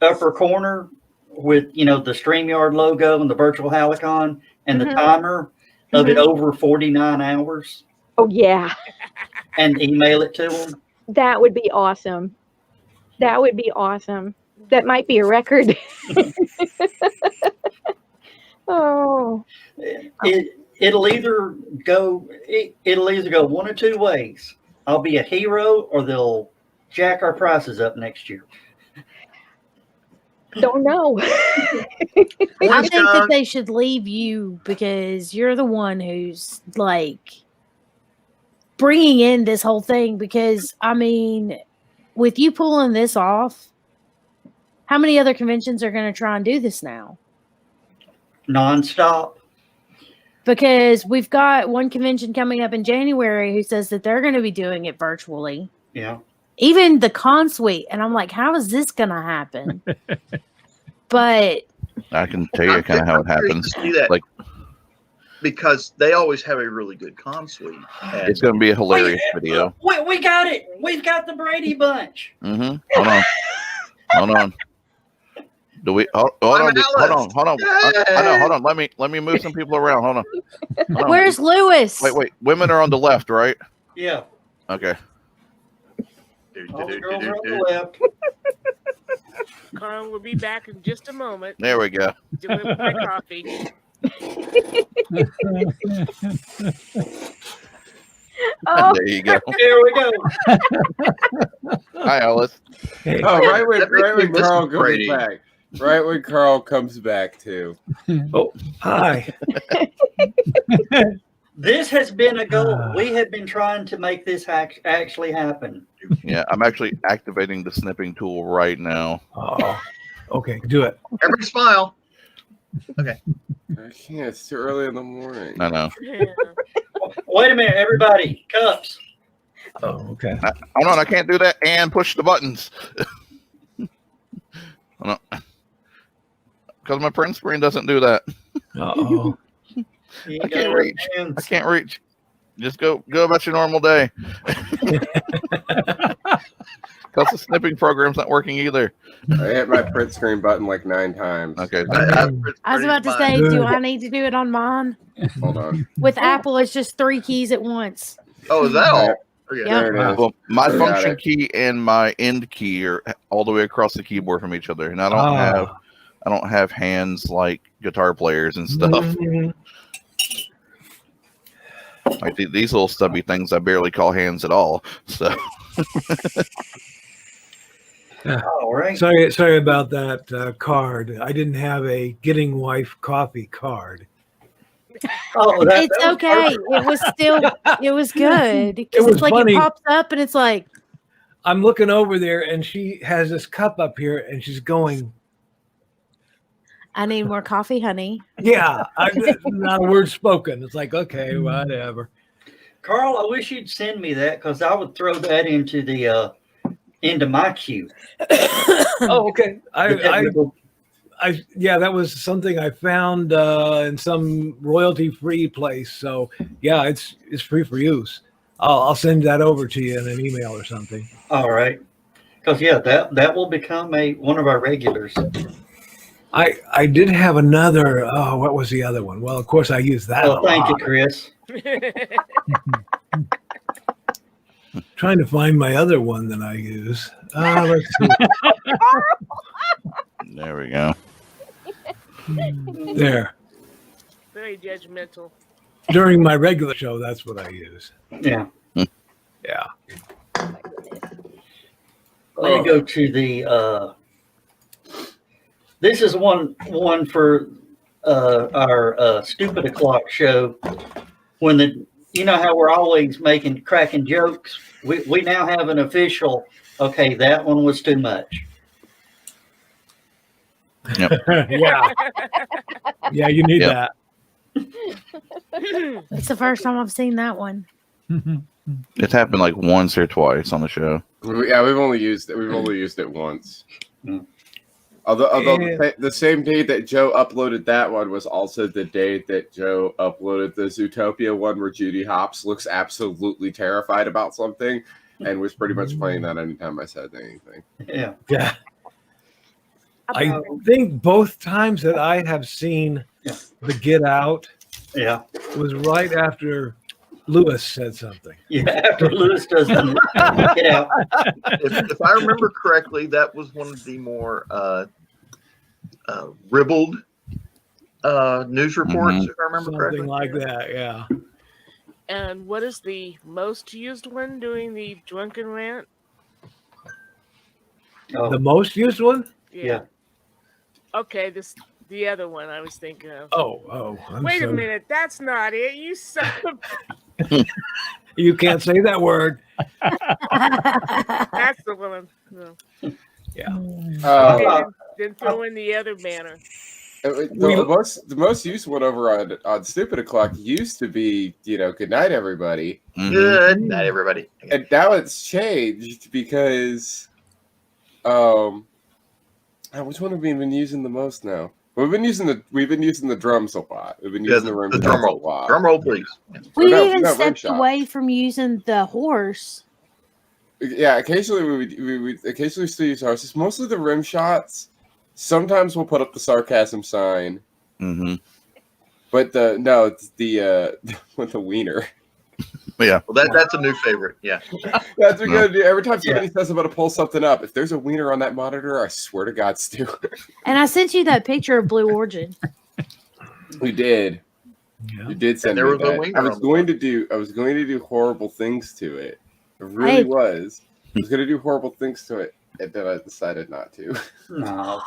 upper corner with, the StreamYard logo and the Virtual HallowCon and the timer of it over 49 hours. Oh, yeah. And email it to them. That would be awesome. That would be awesome. That might be a record. Oh. It'll either go one of two ways. I'll be a hero, or they'll jack our prices up next year. Don't know. I think that they should leave you because you're the one who's like bringing in this whole thing. Because I mean, with you pulling this off, how many other conventions are going to try and do this now? Nonstop. Because we've got one convention coming up in January who says that they're going to be doing it virtually. Yeah. Even the con suite. And I'm like, how is this going to happen? But I can tell you kind of how it happens. Like, because they always have a really good con suite. It's going to be a hilarious video. We got it. We've got the Brady Bunch. Mm-hmm. Hold on. Do we? Hold on. Hold on. Let me move some people around. Hold on. Where's Lewis? Wait. Women are on the left, right? Yeah. Okay. All the girls are on the left. Carl will be back in just a moment. There we go. Deliver my coffee. Oh. There you go. There we go. Hi, Alice. Oh, right when Carl comes back. Right when Carl comes back too. Oh, hi. This has been a goal. We have been trying to make this actually happen. Yeah, I'm actually activating the snipping tool right now. Oh, okay, do it. Everybody smile. Okay. I can't. It's too early in the morning. I know. Yeah. Wait a minute, everybody. Cups. Oh, okay. Hold on, I can't do that and push the buttons. Hold on. Because my print screen doesn't do that. Uh-oh. I can't reach. I can't reach. Just go about your normal day. Because the snipping program's not working either. I hit my print screen button like 9 times. Okay. I was about to say, do I need to do it on mine? Hold on. With Apple, it's just 3 keys at once. Oh, is that all? Okay. Yeah. There it is. Well, my I got function it. key and my end key are all the way across the keyboard from each other, and I don't have hands like guitar players and stuff. Mhm. Like these little stubby things, I barely call hands at all. So All right. Sorry about that card. I didn't have a getting wife coffee card. Oh, It's okay. It was good. Because was it's like funny. it pops up and it's like, I'm looking over there and she has this cup up here and she's going, I need more coffee, honey. yeah, not a word spoken. It's like, okay, whatever. Carl, I wish you'd send me that because I would throw that into the into my queue. Oh, okay. The technical- Yeah, that was something I found in some royalty-free place. So yeah, it's free for use. I'll send that over to you in an email or something. All right. Because that will become one of our regulars. I did have another. Oh, what was the other one? Well, of course I used that. Well, a thank you, lot. Chris. Trying to find my other one that I use. Let's see. there we go. There. Very judgmental. During my regular show, that's what I use. Yeah. Yeah. Let me go to the. This is one for our stupid o'clock show. When you know how we're always cracking jokes. We now have an official. Okay, that one was too much. Yep. Yeah. Yeah, you need Yep. that. It's the first time I've seen that one. It's happened like once or twice on the show. Yeah, we've only used it once. Mm. Although the same day that Joe uploaded that one was also the day that Joe uploaded the Zootopia one where Judy Hopps looks absolutely terrified about something and was pretty much playing that anytime I said anything. Yeah. Yeah. I think both times that I have seen the Get Out was right after Lewis said something. Yeah, after Lewis does the Get Out. If I remember correctly, that was one of the more ribbled news reports, if I remember correctly. Something like that, yeah. And what is the most used one during the drunken rant? Oh, The most used one? yeah. Okay, the other one I was thinking of. Oh. Wait a minute, that's not it. You son of You can't say that word. that's the one. No. Yeah. Then throw in the other banner. The most used one over on Stupid O'Clock used to be, good night, everybody. Mhm. Good night, everybody. And now it's changed because, which one have we been using the most now? We've been using the drums a lot. We've been using the rim drum shots a roll. lot. Drum roll, please. We No, even rim stepped shot. away from using the horse. Yeah, occasionally we occasionally still use horses. Mostly the rim shots. Sometimes we'll put up the sarcasm sign. Mm-hmm. But it's the with the wiener. Yeah. Well, that's a new favorite. Yeah. That's what we're gonna do. Every time somebody says I'm gonna pull something up, if there's a wiener on that monitor, I swear to God, Stu. And I sent you that picture of Blue Origin. We did. Yeah. You did send there me was a that. wiener I was on the going to do horrible things to it. It really was. I was gonna do horrible things to it, and then I decided not to. No.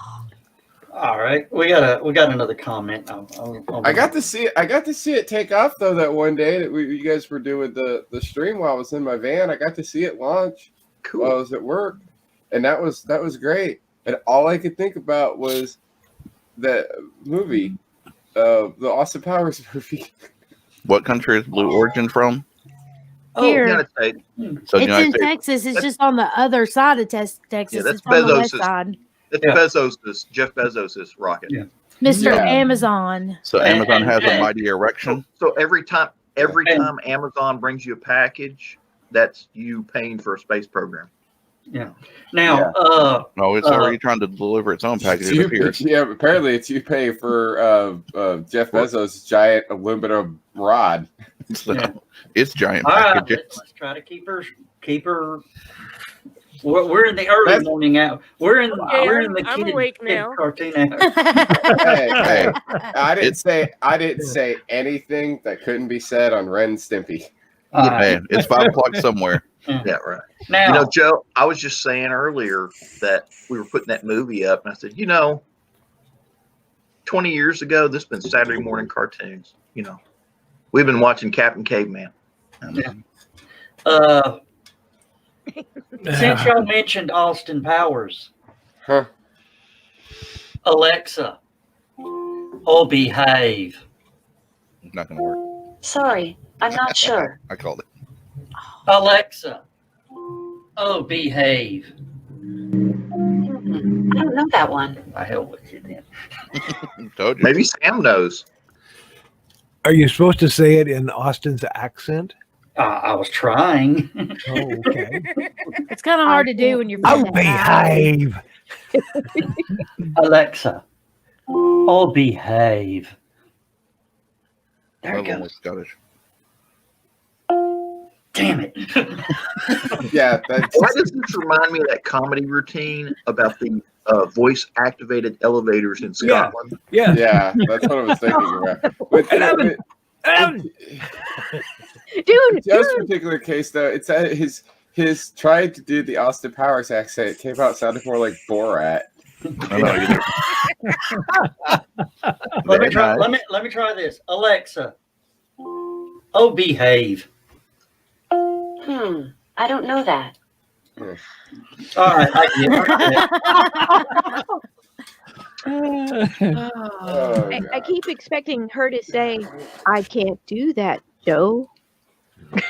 All right, we got another comment. I got to see it take off though that one day that you guys were doing the stream while I was in my van. I got to see it launch while I was at work, and that was great. And all I could think about was that movie, the Austin Powers movie. What country is Blue Origin from? Here. United States. So It's United in States. Texas. It's just on the other side of Texas. Yeah, that's It's on the west Bezos'. side. It's Jeff Bezos' rocket. Yeah. Mr. Yeah. Amazon. So Amazon has a mighty erection. So every time Amazon brings you a package, that's you paying for a space program. Yeah. Now, No, it's already trying to deliver its own packages up here. Yeah, apparently it's you pay for Jeff Bezos' giant aluminum rod. So it's giant all right, packages. let's try to keep her. We're in the early morning hour. We're in the I'm kid awake now. cartoon hour. Hey, I didn't say anything that couldn't be said on Ren and Stimpy. Hey, it's 5 o'clock somewhere. Yeah, right. Now, Joe, I was just saying earlier that we were putting that movie up, and I said, 20 years ago, this has been Saturday morning cartoons. We've been watching Captain Caveman. since y'all mentioned Austin Powers, Huh? Alexa, behave. Not gonna work. Sorry, I'm not sure. I called it. Alexa, behave. I don't know that one. I hell with you then. Told you. Maybe Sam knows. Are you supposed to say it in Austin's accent? I was trying. Oh, okay. It's kind of hard to do when you're Oh, from that house. behave. Alexa, behave. There My it one goes. was Scottish. Damn it. Yeah, that's Why does this remind me of that comedy routine about the voice-activated elevators in Scotland? Yeah. yeah, that's what I was thinking about. But Dude, Joe's particular case, though, it's that his trying to do the Austin Powers accent came out sounding more like Borat. I know, Let me try this. Alexa, Oh, behave. I don't know that. All right. I keep expecting her to say, "I can't do that, Joe."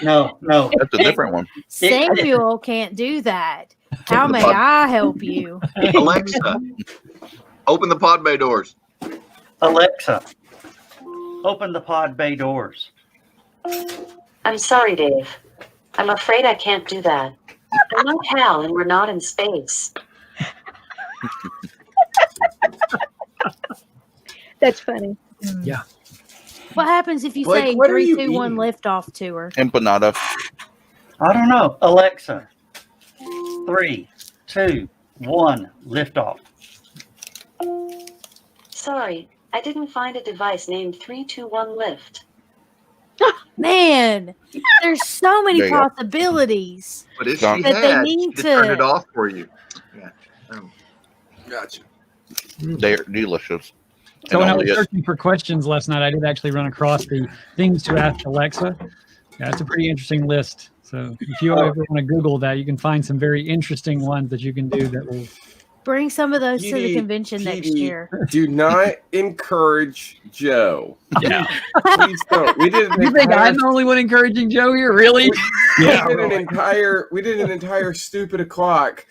No. That's a different one. Samuel can't do that. How may I help you? Alexa, open the pod bay doors. Alexa, open the pod bay doors. I'm sorry, Dave. I'm afraid I can't do that. I'm not Hal, and we're not in space. That's funny. Yeah. What happens if you Blake, say what are 3, you 2, 1 eating? lift off to her? Empanada. I don't know. Alexa, 3, 2, 1, lift off. Sorry, I didn't find a device named 321 Lift. Man, there's so many There you go. possibilities. But if That she they had, need she could turn to- it off for you. Yeah. Gotcha. They're delicious. So And when I only was at- searching for questions last night, I did actually run across the things to ask Alexa. Yeah, it's a pretty interesting list. So if you ever want to Google that, you can find some very interesting ones that you can do that will. Bring some of those to the PD, convention next year. Do not encourage Joe. Yeah. Please don't. We did an You think entire, I'm the only one encouraging Joe here? Really? we did an entire stupid o'clock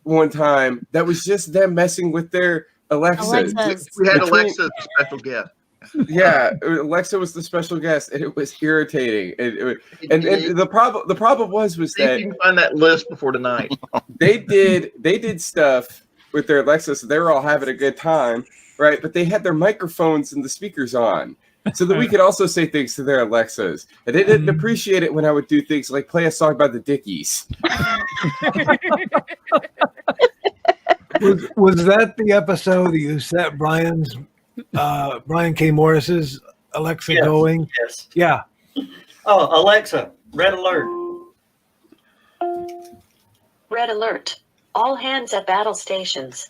one time that was just them messing with their Alexas. Alexas. We had Between- Alexa as a special guest. Yeah, Alexa was the special guest, and it was irritating. And the problem was See if that you can find that list before tonight. they did stuff with their Alexa, so they were all having a good time, right? But they had their microphones and the speakers on, so that we could also say things to their Alexas. And they didn't appreciate it when I would do things like play a song by the Dickies. Was that the episode that you set Brian K. Morris's Alexa Yes. going? Yes. Yeah. Oh, Alexa, red alert. Red alert. All hands at battle stations.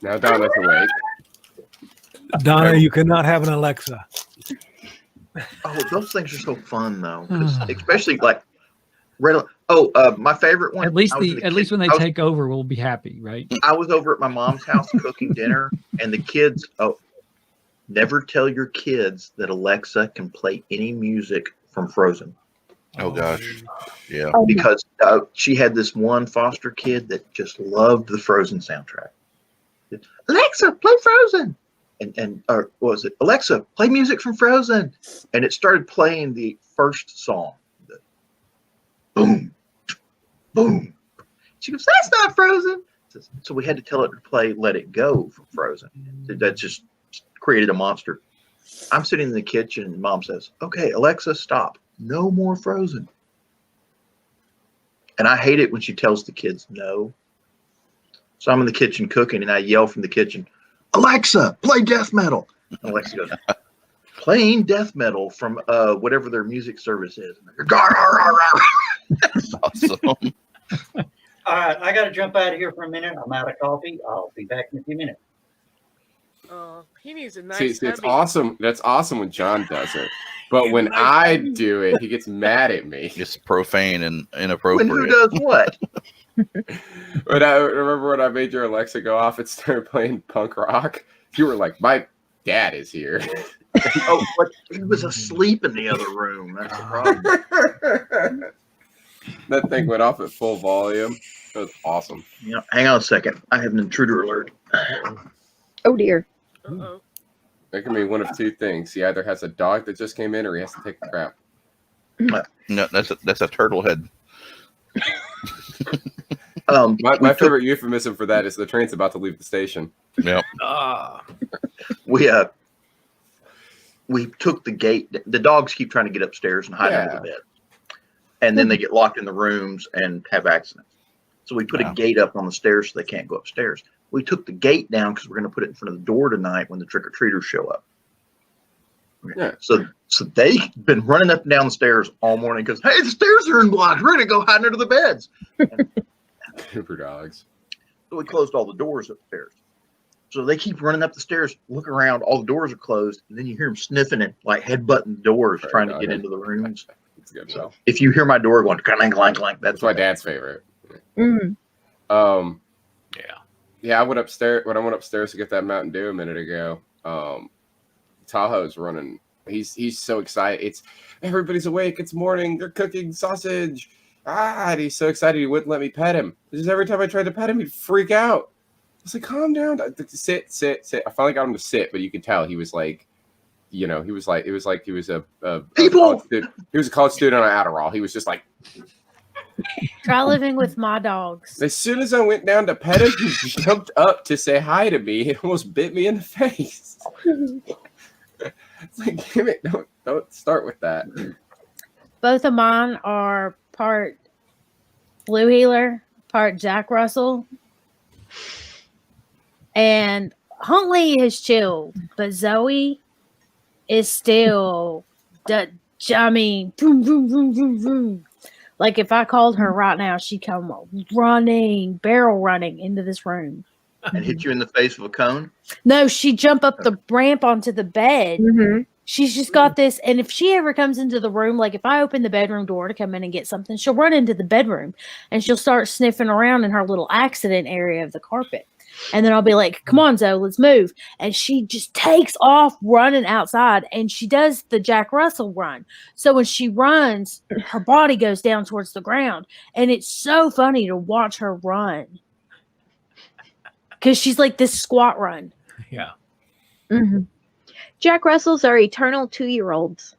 Now Donna's awake. Donna, you cannot have an Alexa. Oh, those things are so fun though, 'cause especially like red. My favorite one. At least I was with at least when they I was- take over, we'll be happy, right? I was over at my mom's house cooking dinner, and the kids. Oh, never tell your kids that Alexa can play any music from Frozen, Oh gosh. Yeah. because she had this one foster kid that just loved the Frozen soundtrack. Alexa, play Frozen, and or what was it? Alexa, play music from Frozen, and it started playing the first song. Boom, boom. She goes, "That's not Frozen." So we had to tell it to play "Let It Go" from Frozen. That just created a monster. I'm sitting in the kitchen, and Mom says, "Okay, Alexa, stop. No more Frozen." And I hate it when she tells the kids no. So I'm in the kitchen cooking, and I yell from the kitchen, "Alexa, play death metal." And Alexa goes, "Playing death metal from whatever their music service is." And they're, "Gar, gar, gar, gar." Awesome. All right, I got to jump out of here for a minute. I'm out of coffee. I'll be back in a few minutes. Oh, he needs a nice See, it's hubby. awesome. That's awesome when John does it. But when I do it, he gets mad at me. It's profane and When inappropriate. who does what? But I remember when I made your Alexa go off and started playing punk rock. You were like, "My dad is here." Oh, but he was asleep in the other room. That's the problem. That thing went off at full volume. That was awesome. Yeah, hang on a second. I have an intruder alert. Oh dear. Uh-oh. That can be one of two things. He either has a dog that just came in, or he has to take a crap. No, that's a turtle head. My favorite euphemism for that is the train's about to leave the station. Yep. We took the gate. The dogs keep trying to get upstairs and hide under the bed, and then they get locked in the rooms and have accidents. So we put a gate up on the stairs so they can't go upstairs. We took the gate down because we're going to put it in front of the door tonight when the trick or treaters show up. Yeah. So they've been running up and down the stairs all morning because, hey, the stairs are unblocked. We're going to go hide under the beds. Super dogs. So we closed all the doors upstairs. So they keep running up the stairs, look around, all the doors are closed, and then you hear them sniffing and like headbutting the doors, trying to get into the rooms. It's good. So if you hear my door going clank, clank, clank, That's my dad's favorite. Mm. Yeah. I went upstairs when I went upstairs to get that Mountain Dew a minute ago. Tahoe's running. He's so excited. It's everybody's awake. It's morning. They're cooking sausage. And he's so excited he wouldn't let me pet him. Just every time I tried to pet him, he'd freak out. I was like, calm down. Sit. I finally got him to sit, but you could tell he was like, he was like he was a college student. He was a college student on Adderall. He was just like, Try living with my dogs. as soon as I went down to pet him, he jumped up to say hi to me and almost bit me in the face. It's like, damn it, don't start with that. Both of mine are part Blue Heeler, part Jack Russell. And Huntley has chilled, but Zoe is still, boom, boom, boom, boom, boom. Like if I called her right now, she'd come barrel running into this room. And hit you in the face with a cone? No, she'd jump up the ramp onto the bed. Mm-hmm. She's just got this. And if she ever comes into the room, like if I open the bedroom door to come in and get something, she'll run into the bedroom and she'll start sniffing around in her little accident area of the carpet. And then I'll be like, come on, Zoe, let's move. And she just takes off running outside and she does the Jack Russell run. So when she runs, her body goes down towards the ground. And it's so funny to watch her run. Because she's like this squat run. Yeah. Mm-hmm. Jack Russells are eternal 2-year-olds.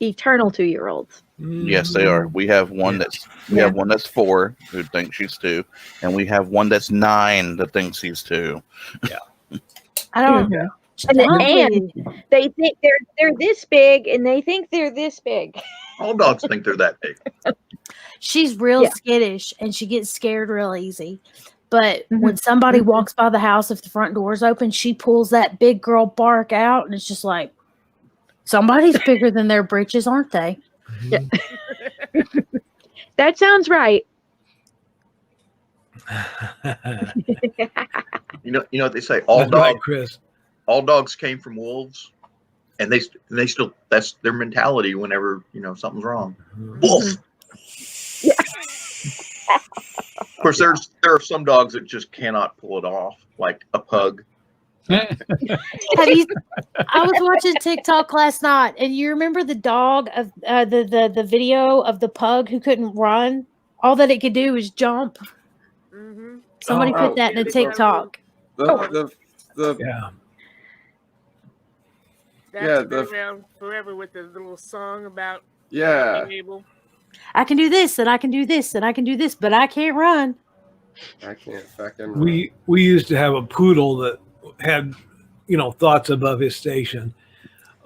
Eternal 2-year-olds. Yes, they are. We have one that's 4 who thinks she's 2, and we have one that's 9 that thinks he's 2. Yeah. I don't know. And they think they're this big, and they think they're this big. All dogs think they're that big. She's real skittish, and she gets scared real easy. But when somebody walks by the house, if the front door is open, she pulls that big girl bark out, and it's just like, somebody's bigger than their britches, aren't they? Yeah. That sounds right. You know what they say? All dogs came from wolves, and they still, that's their mentality whenever something's wrong. Wolf. Yeah. Of course, there are some dogs that just cannot pull it off, like a pug. I was watching TikTok last night, and you remember the dog of the video of the pug who couldn't run? All that it could do was jump. Mm-hmm. Somebody put that in a TikTok. That's been around forever with the little song about being able. I can do this, and I can do this, and I can do this, but I can't run. I can't fucking run. We used to have a poodle that had thoughts above his station,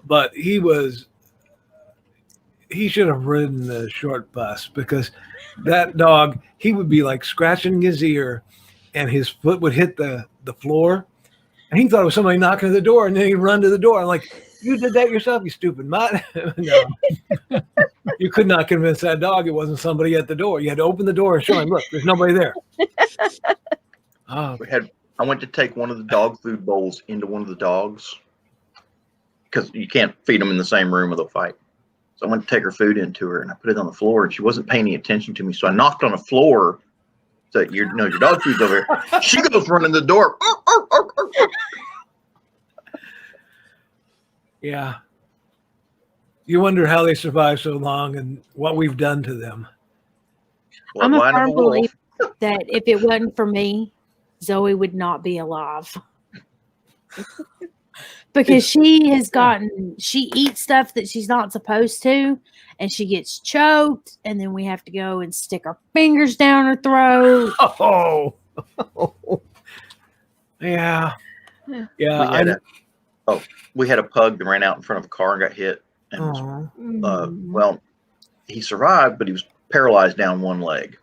but he should have ridden the short bus, because that dog, he would be like scratching his ear and his foot would hit the floor, and he thought it was somebody knocking at the door, and then he'd run to the door. I'm like, you did that yourself, you stupid mutt. No. You could not convince that dog it wasn't somebody at the door. You had to open the door and show him, look, there's nobody there. I went to take one of the dog food bowls into one of the dogs, because you can't feed them in the same room or they'll fight. So I went to take her food into her, and I put it on the floor, and she wasn't paying any attention to me. So I knocked on the floor. So your dog food's over here. She goes running the door. Yeah. You wonder how they survive so long and what we've done to them. I'm a firm believer that if it wasn't for me, Zoe would not be alive. Because she eats stuff that she's not supposed to, and she gets choked, and then we have to go and stick our fingers down her throat. Oh. Yeah. We had a pug that ran out in front of a car and got hit. And well, he survived, but he was paralyzed down one leg.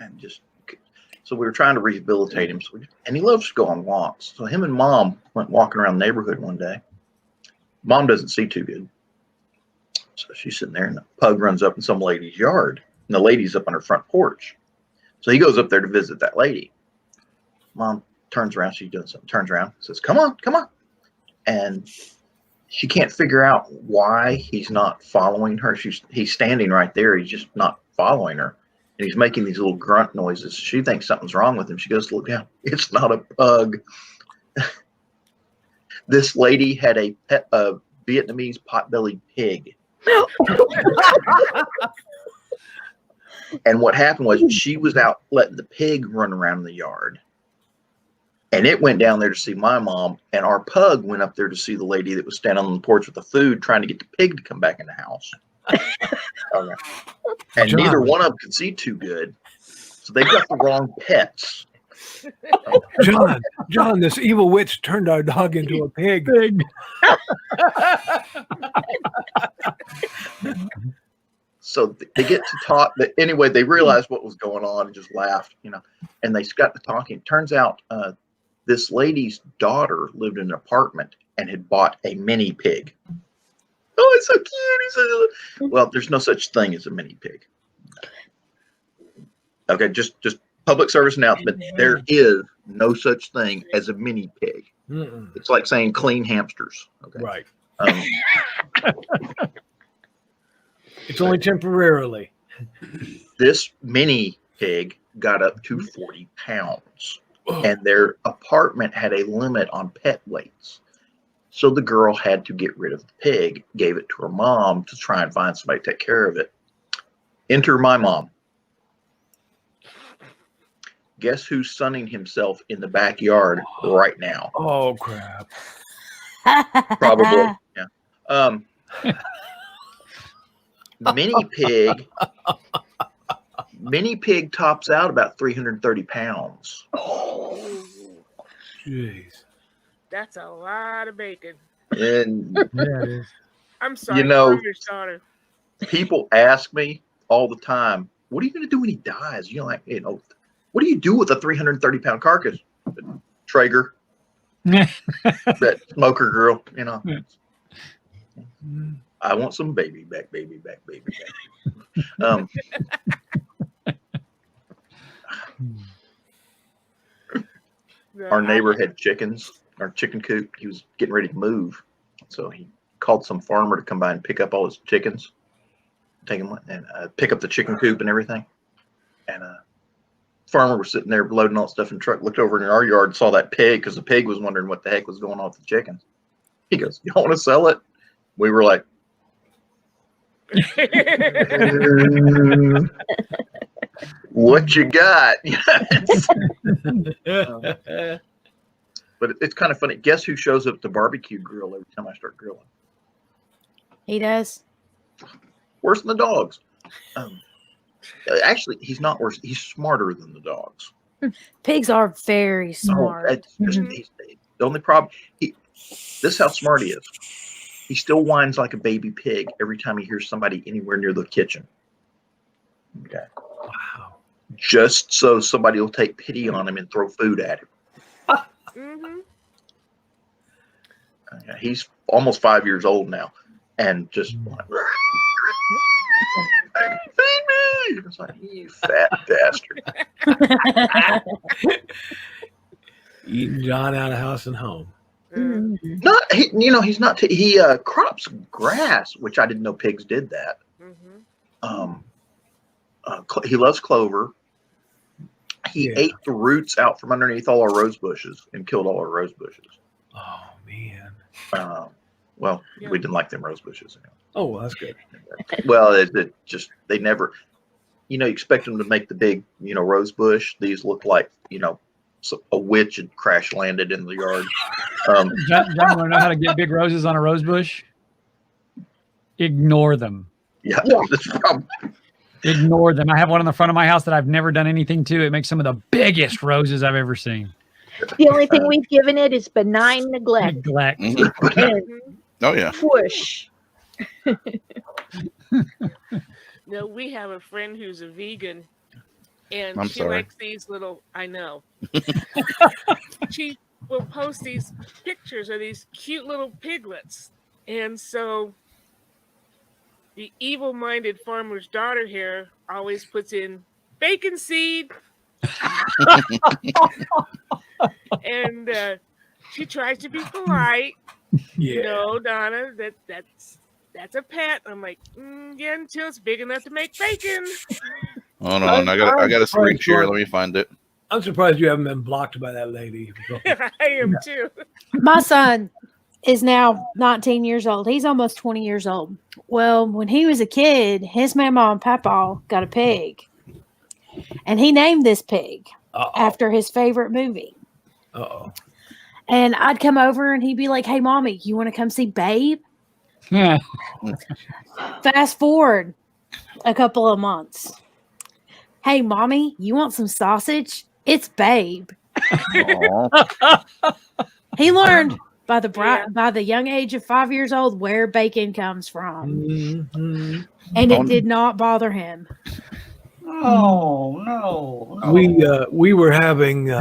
And so we were trying to rehabilitate him. And he loves to go on walks. So him and Mom went walking around the neighborhood one day. Mom doesn't see too good. So she's sitting there, and the pug runs up in some lady's yard. And the lady's up on her front porch. So he goes up there to visit that lady. Mom turns around. She's doing something. Turns around. Says, come on, come on. And she can't figure out why he's not following her. He's standing right there. He's just not following her. And he's making these little grunt noises. She thinks something's wrong with him. She goes to look down. It's not a pug. This lady had a Vietnamese pot-bellied pig. And what happened was she was out letting the pig run around the yard. And it went down there to see my mom, and our pug went up there to see the lady that was standing on the porch with the food, trying to get the pig to come back in the house. Okay. And John. neither one of them could see too good, so they got the wrong pets. John, this evil witch turned our dog into a pig. So they get to talk. But anyway, they realized what was going on and just laughed, and they got to talking. Turns out this lady's daughter lived in an apartment and had bought a mini pig. Oh, it's so cute. He said, well, there's no such thing as a mini pig. Okay, just public service announcement. There is no such thing as a mini pig. Mm-mm. It's like saying clean hamsters. Okay. Right. It's only temporarily. This mini pig got up to 40 pounds. And their apartment had a limit on pet weights. So the girl had to get rid of the pig, gave it to her mom to try and find somebody to take care of it. Enter my mom. Guess who's sunning himself in the backyard right now? Oh, crap. Probably. Yeah. Mini pig tops out about 330 pounds. Jeez. That's a lot of bacon. And Yeah, it is. I'm sorry, farmer's daughter. people ask me all the time, what are you going to do when he dies? What do you do with a 330-pound carcass? Traeger, that smoker grill, I want some baby back. Our neighbor had chickens, our chicken coop. He was getting ready to move. So he called some farmer to come by and pick up all his chickens, take them and pick up the chicken coop and everything. And farmer was sitting there loading all the stuff in the truck, looked over in our yard and saw that pig, because the pig was wondering what the heck was going on with the chickens. He goes, "You want to sell it?" We were like, what you got? But it's kind of funny. Guess who shows up at the barbecue grill every time I start grilling? He does. Worse than the dogs. Actually, he's not worse. He's smarter than the dogs. Pigs are very smart. That's just, the only problem. This is how smart he is. He still whines like a baby pig every time he hears somebody anywhere near the kitchen. Okay. Wow. Just so somebody will take pity on him and throw food at him. Mm-hmm. He's almost 5 years old now, and just like, feed me! It's like, you fat bastard. Eating John out of house and home. He's not. He crops grass, which I didn't know pigs did that. He loves clover. He ate the roots out from underneath all our rose bushes and killed all our rose bushes. Oh man. Well, we didn't like them rose bushes. Oh, well, that's good. Well, they never. You expect them to make the big, rose bush. These look like, a witch had crash landed in the yard. John, want to know how to get big roses on a rose bush? Ignore them. Yeah. That's the problem. Ignore them. I have one on the front of my house that I've never done anything to. It makes some of the biggest roses I've ever seen. The only thing we've given it is benign neglect. Neglect. Oh yeah. Push. No, we have a friend who's a vegan, and I'm she sorry. likes these little. I know. She will post these pictures of these cute little piglets, and so the evil-minded farmer's daughter here always puts in bacon seed. And she tries to be polite. Yeah. No, Donna, that's a pet. I'm like, yeah, until it's big enough to make bacon. Hold on, I got a screen surprised share. you Let me find it. I'm surprised you haven't been blocked by that lady. I am too. My son is now 19 years old. He's almost 20 years old. Well, when he was a kid, his mama and papa got a pig. And he named this pig after his favorite movie. Uh-oh. And I'd come over and he'd be like, hey, mommy, you want to come see Babe? Yeah. Fast forward a couple of months. Hey, mommy, you want some sausage? It's Babe. He learned by the young age of 5 years old where bacon comes from. Mm-hmm. And it did not bother him. Oh no! We were having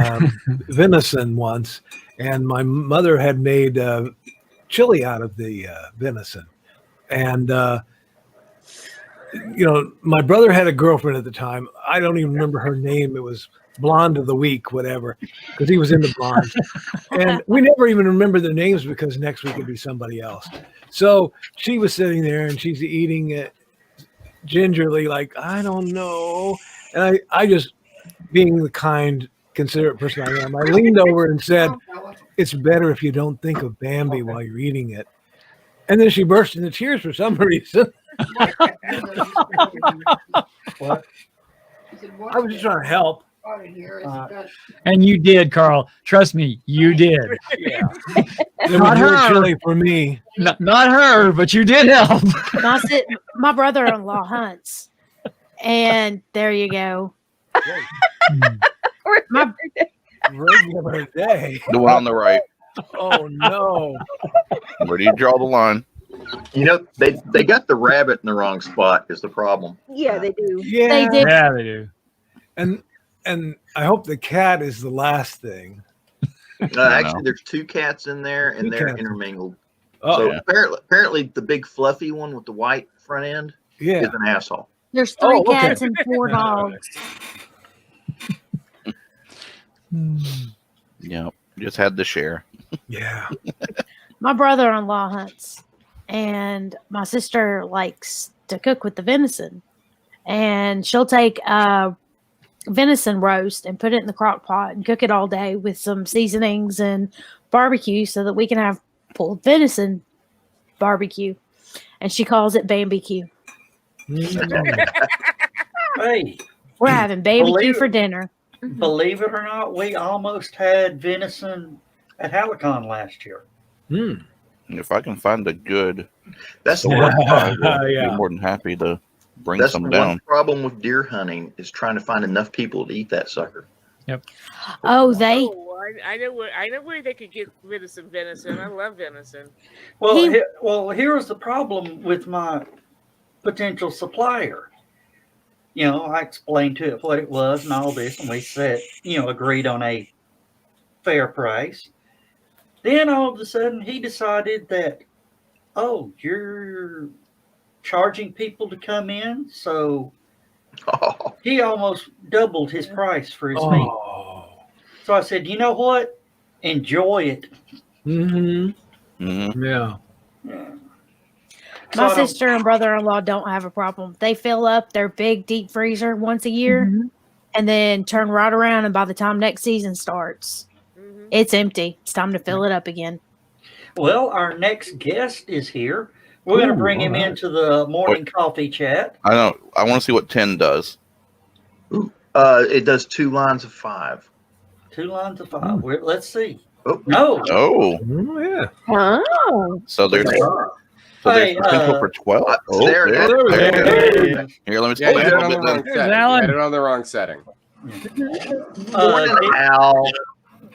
venison once, and my mother had made chili out of the venison, and my brother had a girlfriend at the time. I don't even remember her name. It was Blonde of the Week, whatever, because he was into blonde, and we never even remember their names because next week it'd be somebody else. So she was sitting there and she's eating it gingerly, like, I don't know. And I just, being the kind, considerate person I am, I leaned over and said, it's better if you don't think of Bambi while you're eating it. And then she burst into tears for some reason. What? I was just trying to help. And you did, Carl. Trust me, you did. Yeah. Not her. Chili for me. Not her, but you did help. My brother-in-law hunts. And there you go. Regular day. The one on the right. Oh no. Where do you draw the line? They got the rabbit in the wrong spot is the problem. Yeah, they do. Yeah, They did. Yeah, they do. And I hope the cat is the last thing. Actually, there's two cats in there, and they're intermingled. So apparently, the big fluffy one with the white front end is an asshole. There's 3 cats and 4 dogs. Yeah, just had to share. Yeah. My brother-in-law hunts, and my sister likes to cook with the venison. And she'll take a venison roast and put it in the crock pot and cook it all day with some seasonings and barbecue so that we can have pulled venison barbecue. And she calls it Bambi-Q. Hey, We're having Bambi-Q for dinner. Believe it or not, we almost had venison at HallowCon last year. If I can find a good, That's the one. I'll be more than happy to bring That's some the down. one problem with deer hunting is trying to find enough people to eat that sucker. Yep. Oh, I know where they could get rid of some venison. I love venison. Well, here's the problem with my potential supplier. I explained to it what it was and all this, and we said, agreed on a fair price. Then all of a sudden he decided that, you're charging people to come in, so he almost doubled his price for his meat. So I said, you know what? Enjoy it. Yeah. My sister and brother-in-law don't have a problem. They fill up their big deep freezer once a year and then turn right around, and by the time next season starts, it's empty. It's time to fill it up again. Well, our next guest is here. We're going to bring him into the morning coffee chat. I know. I want to see what 10 does. It does 2 lines of 5. 2 lines of 5. Let's see. Oh. No. Oh. Yeah. Oh. So there's potential for 12. There Here, let me Yeah, you explain had it a on the little wrong bit. setting. You had it on the wrong setting. Al.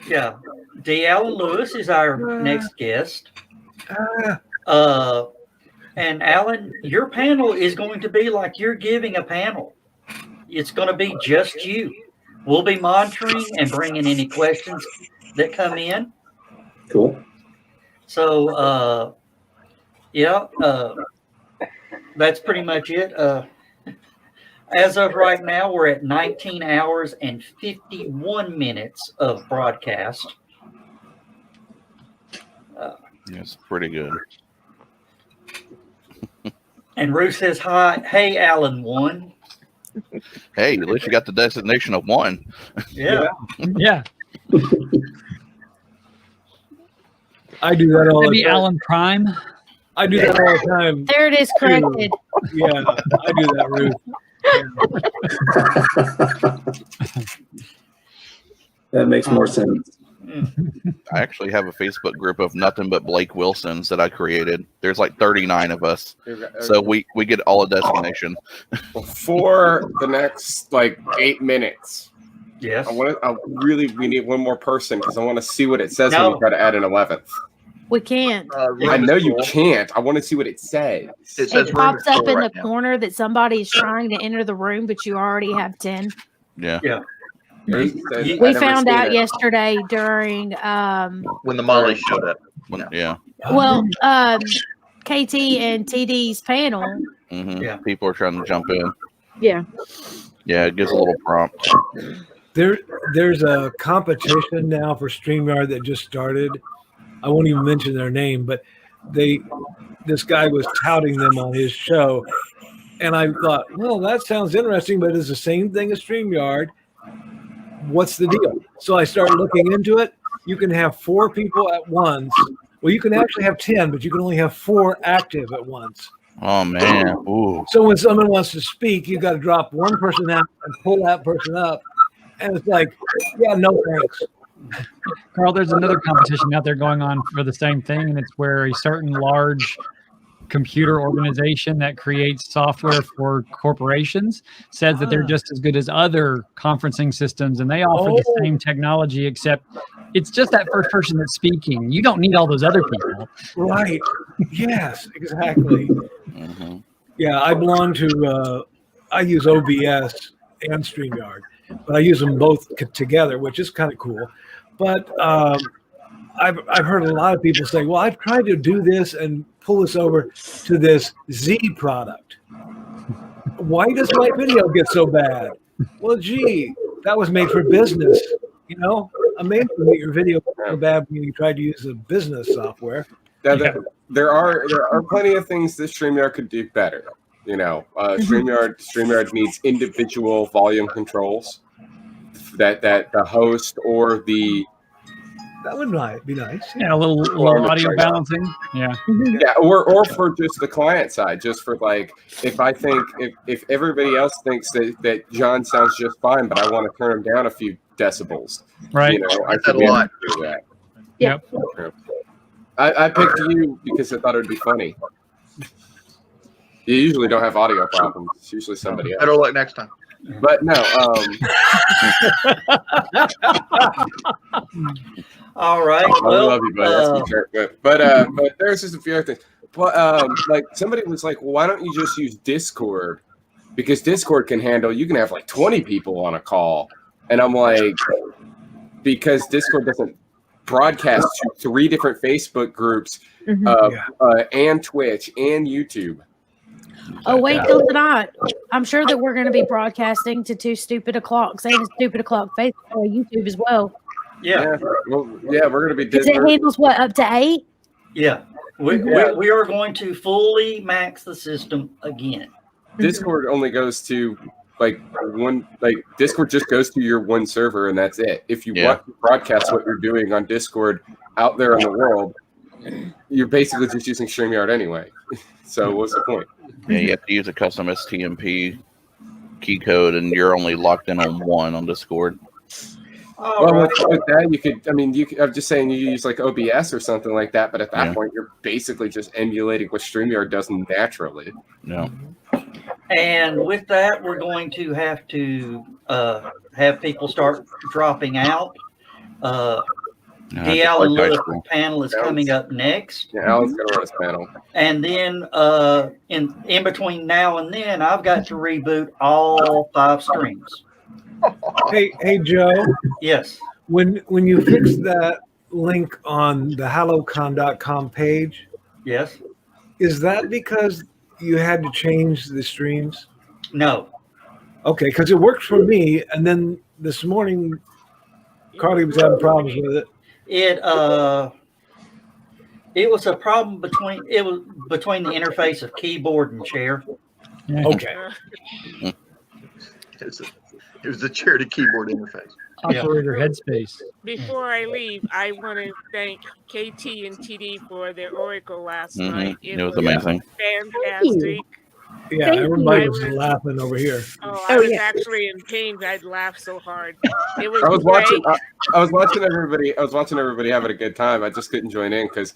Yeah. D. Allen Lewis is our next guest. And Alan, your panel is going to be like you're giving a panel. It's going to be just you. We'll be monitoring and bringing any questions that come in. Cool. So, that's pretty much it. As of right now, we're at 19 hours and 51 minutes of broadcast. It's pretty good. And Ruth says, hi, hey, Alan won. Hey, at least you got the designation of 1. Yeah. Yeah. I do that all the Maybe time. Alan Prime. I do that all the time. There it is, corrected. Yeah, I do that, Ruth. That makes more sense. I actually have a Facebook group of nothing but Blake Wilsons that I created. There's like 39 of us. So we get all a designation. For the next like 8 minutes. Yes. We need one more person because I want to see what it says when No. you try to add an 11th. We can't. I know you can't. I want to see what it says. It says It pops room is up full in right the now. corner that somebody's trying to enter the room, but you already have 10. Yeah. Yeah. We found out yesterday during When the Molly showed up. Yeah. well, KT and TD's panel. Mm-hmm. Yeah. People are trying to jump in. Yeah. Yeah, it gives a little prompt. There's a competition now for StreamYard that just started. I won't even mention their name, but this guy was touting them on his show. And I thought, well, that sounds interesting, but it's the same thing as StreamYard. What's the deal? So I started looking into it. You can have 4 people at once. Well, you can actually have 10, but you can only have 4 active at once. Oh, man. Ooh. So when someone wants to speak, you got to drop one person out and pull that person up. And it's like, yeah, no thanks. Carl, there's another competition out there going on for the same thing, and it's where a certain large computer organization that creates software for corporations says that they're just as good as other conferencing systems, and they offer the same technology, except it's just that first person that's speaking. You don't need all those other people. Right. Yes, exactly. Mm-hmm. Yeah, I belong to, I use OBS and StreamYard, but I use them both together, which is kind of cool. But I've heard a lot of people say, well, I've tried to do this and pull this over to this Z product. Why does my video get so bad? Well, gee, that was made for business. You know, amazing that your video was so bad when you tried to use a business software. There are plenty of things that StreamYard could do better. You know, StreamYard needs individual volume controls that the host or the That would be nice. Yeah, a little audio balancing. Yeah. Yeah, or for just the client side, just for like if everybody else thinks that John sounds just fine, but I want to turn him down a few decibels. Right. You know, I That's could a be able lot. to do that. Yep. I picked you because I thought it would be funny. You usually don't have audio problems. It's usually somebody else. Better luck next time. But no, All right. I Well, love you, buddy. That's for sure. But there's just a few other things. But like somebody was like, well, why don't you just use Discord? Because Discord can handle. You can have like 20 people on a call, and I'm like, because Discord doesn't broadcast to 3 different Facebook groups, and Twitch and YouTube. Oh, wait till tonight. I'm sure that we're going to be broadcasting to 2 Stupid O'Clocks and Stupid O'Clock Facebook YouTube as well. yeah. Well, yeah, we're gonna be. Because it handles what, up to 8? Yeah. We are going to fully max the system again. Discord only goes to like one. Like Discord just goes to your one server, and that's it. If you want to broadcast what you're doing on Discord out there in the world, you're basically just using StreamYard anyway. So what's the point? Yeah, you have to use a custom STMP key code, and you're only locked in on one on Discord. Well, with that, you could. I mean, I'm just saying you use like OBS or something like that. But at that point, you're basically just emulating what StreamYard does naturally. No. And with that, we're going to have have people start dropping out. The Alan Lewis panel is coming up next. Yeah, Alan's going to run his panel. And then in between now and then, I've got to reboot all 5 streams. Hey, Joe. Yes. When you fix that link on the HallowCon.com page, yes, is that because you had to change the streams? No. Okay, because it works for me, and then this morning Carly was having problems with it. It was a problem between the interface of keyboard and chair. Yeah. Okay. It was the chair to keyboard interface. Operator headspace. Before I leave, I want to thank KT and TD for their oracle last night. It was amazing. Fantastic. Yeah, Thank everybody you. was laughing over here. I was yeah. actually in pain. I'd laughed so hard. It was I was great. watching. I was watching everybody. I was watching everybody having a good time. I just couldn't join in because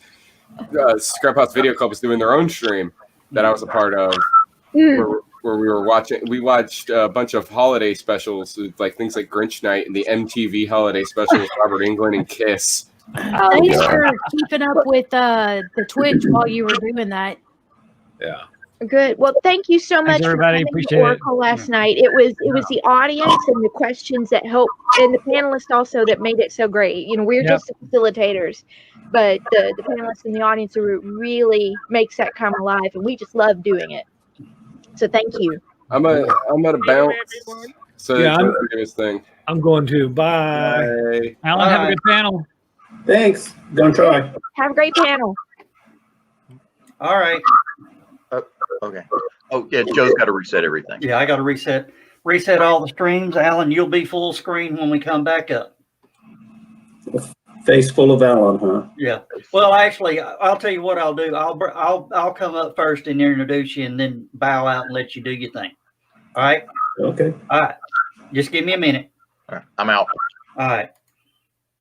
Scrap House Video Club was doing their own stream that I was a part of, where we were watching. We watched a bunch of holiday specials, like things like Grinch Night and the MTV holiday special with Robert Englund and Kiss. Thanks for keeping up with the Twitch while you were doing that. Yeah. Good. Well, thank you so much Thanks, for everybody. coming to Appreciate it. Oracle last night. It was the audience and the questions that helped, and the panelists also that made it so great. You know, we're just facilitators, but the panelists and the audience are really makes that come alive, and we just love doing it. So thank you. I'm at a bounce. So Yeah, I'm do his thing. I'm going to. Bye. Bye. Alan, have a good panel. Thanks. Don't try. Have a great panel. All right. Okay. Oh yeah, Joe's got to reset everything. Yeah, I got to reset all the streams. Alan, you'll be full screen when we come back up. Face full of Alan, huh? Yeah. Well, actually, I'll tell you what I'll do. I'll come up first and introduce you, and then bow out and let you do your thing. All right. Okay. All right. Just give me a minute. All right, I'm out. All right.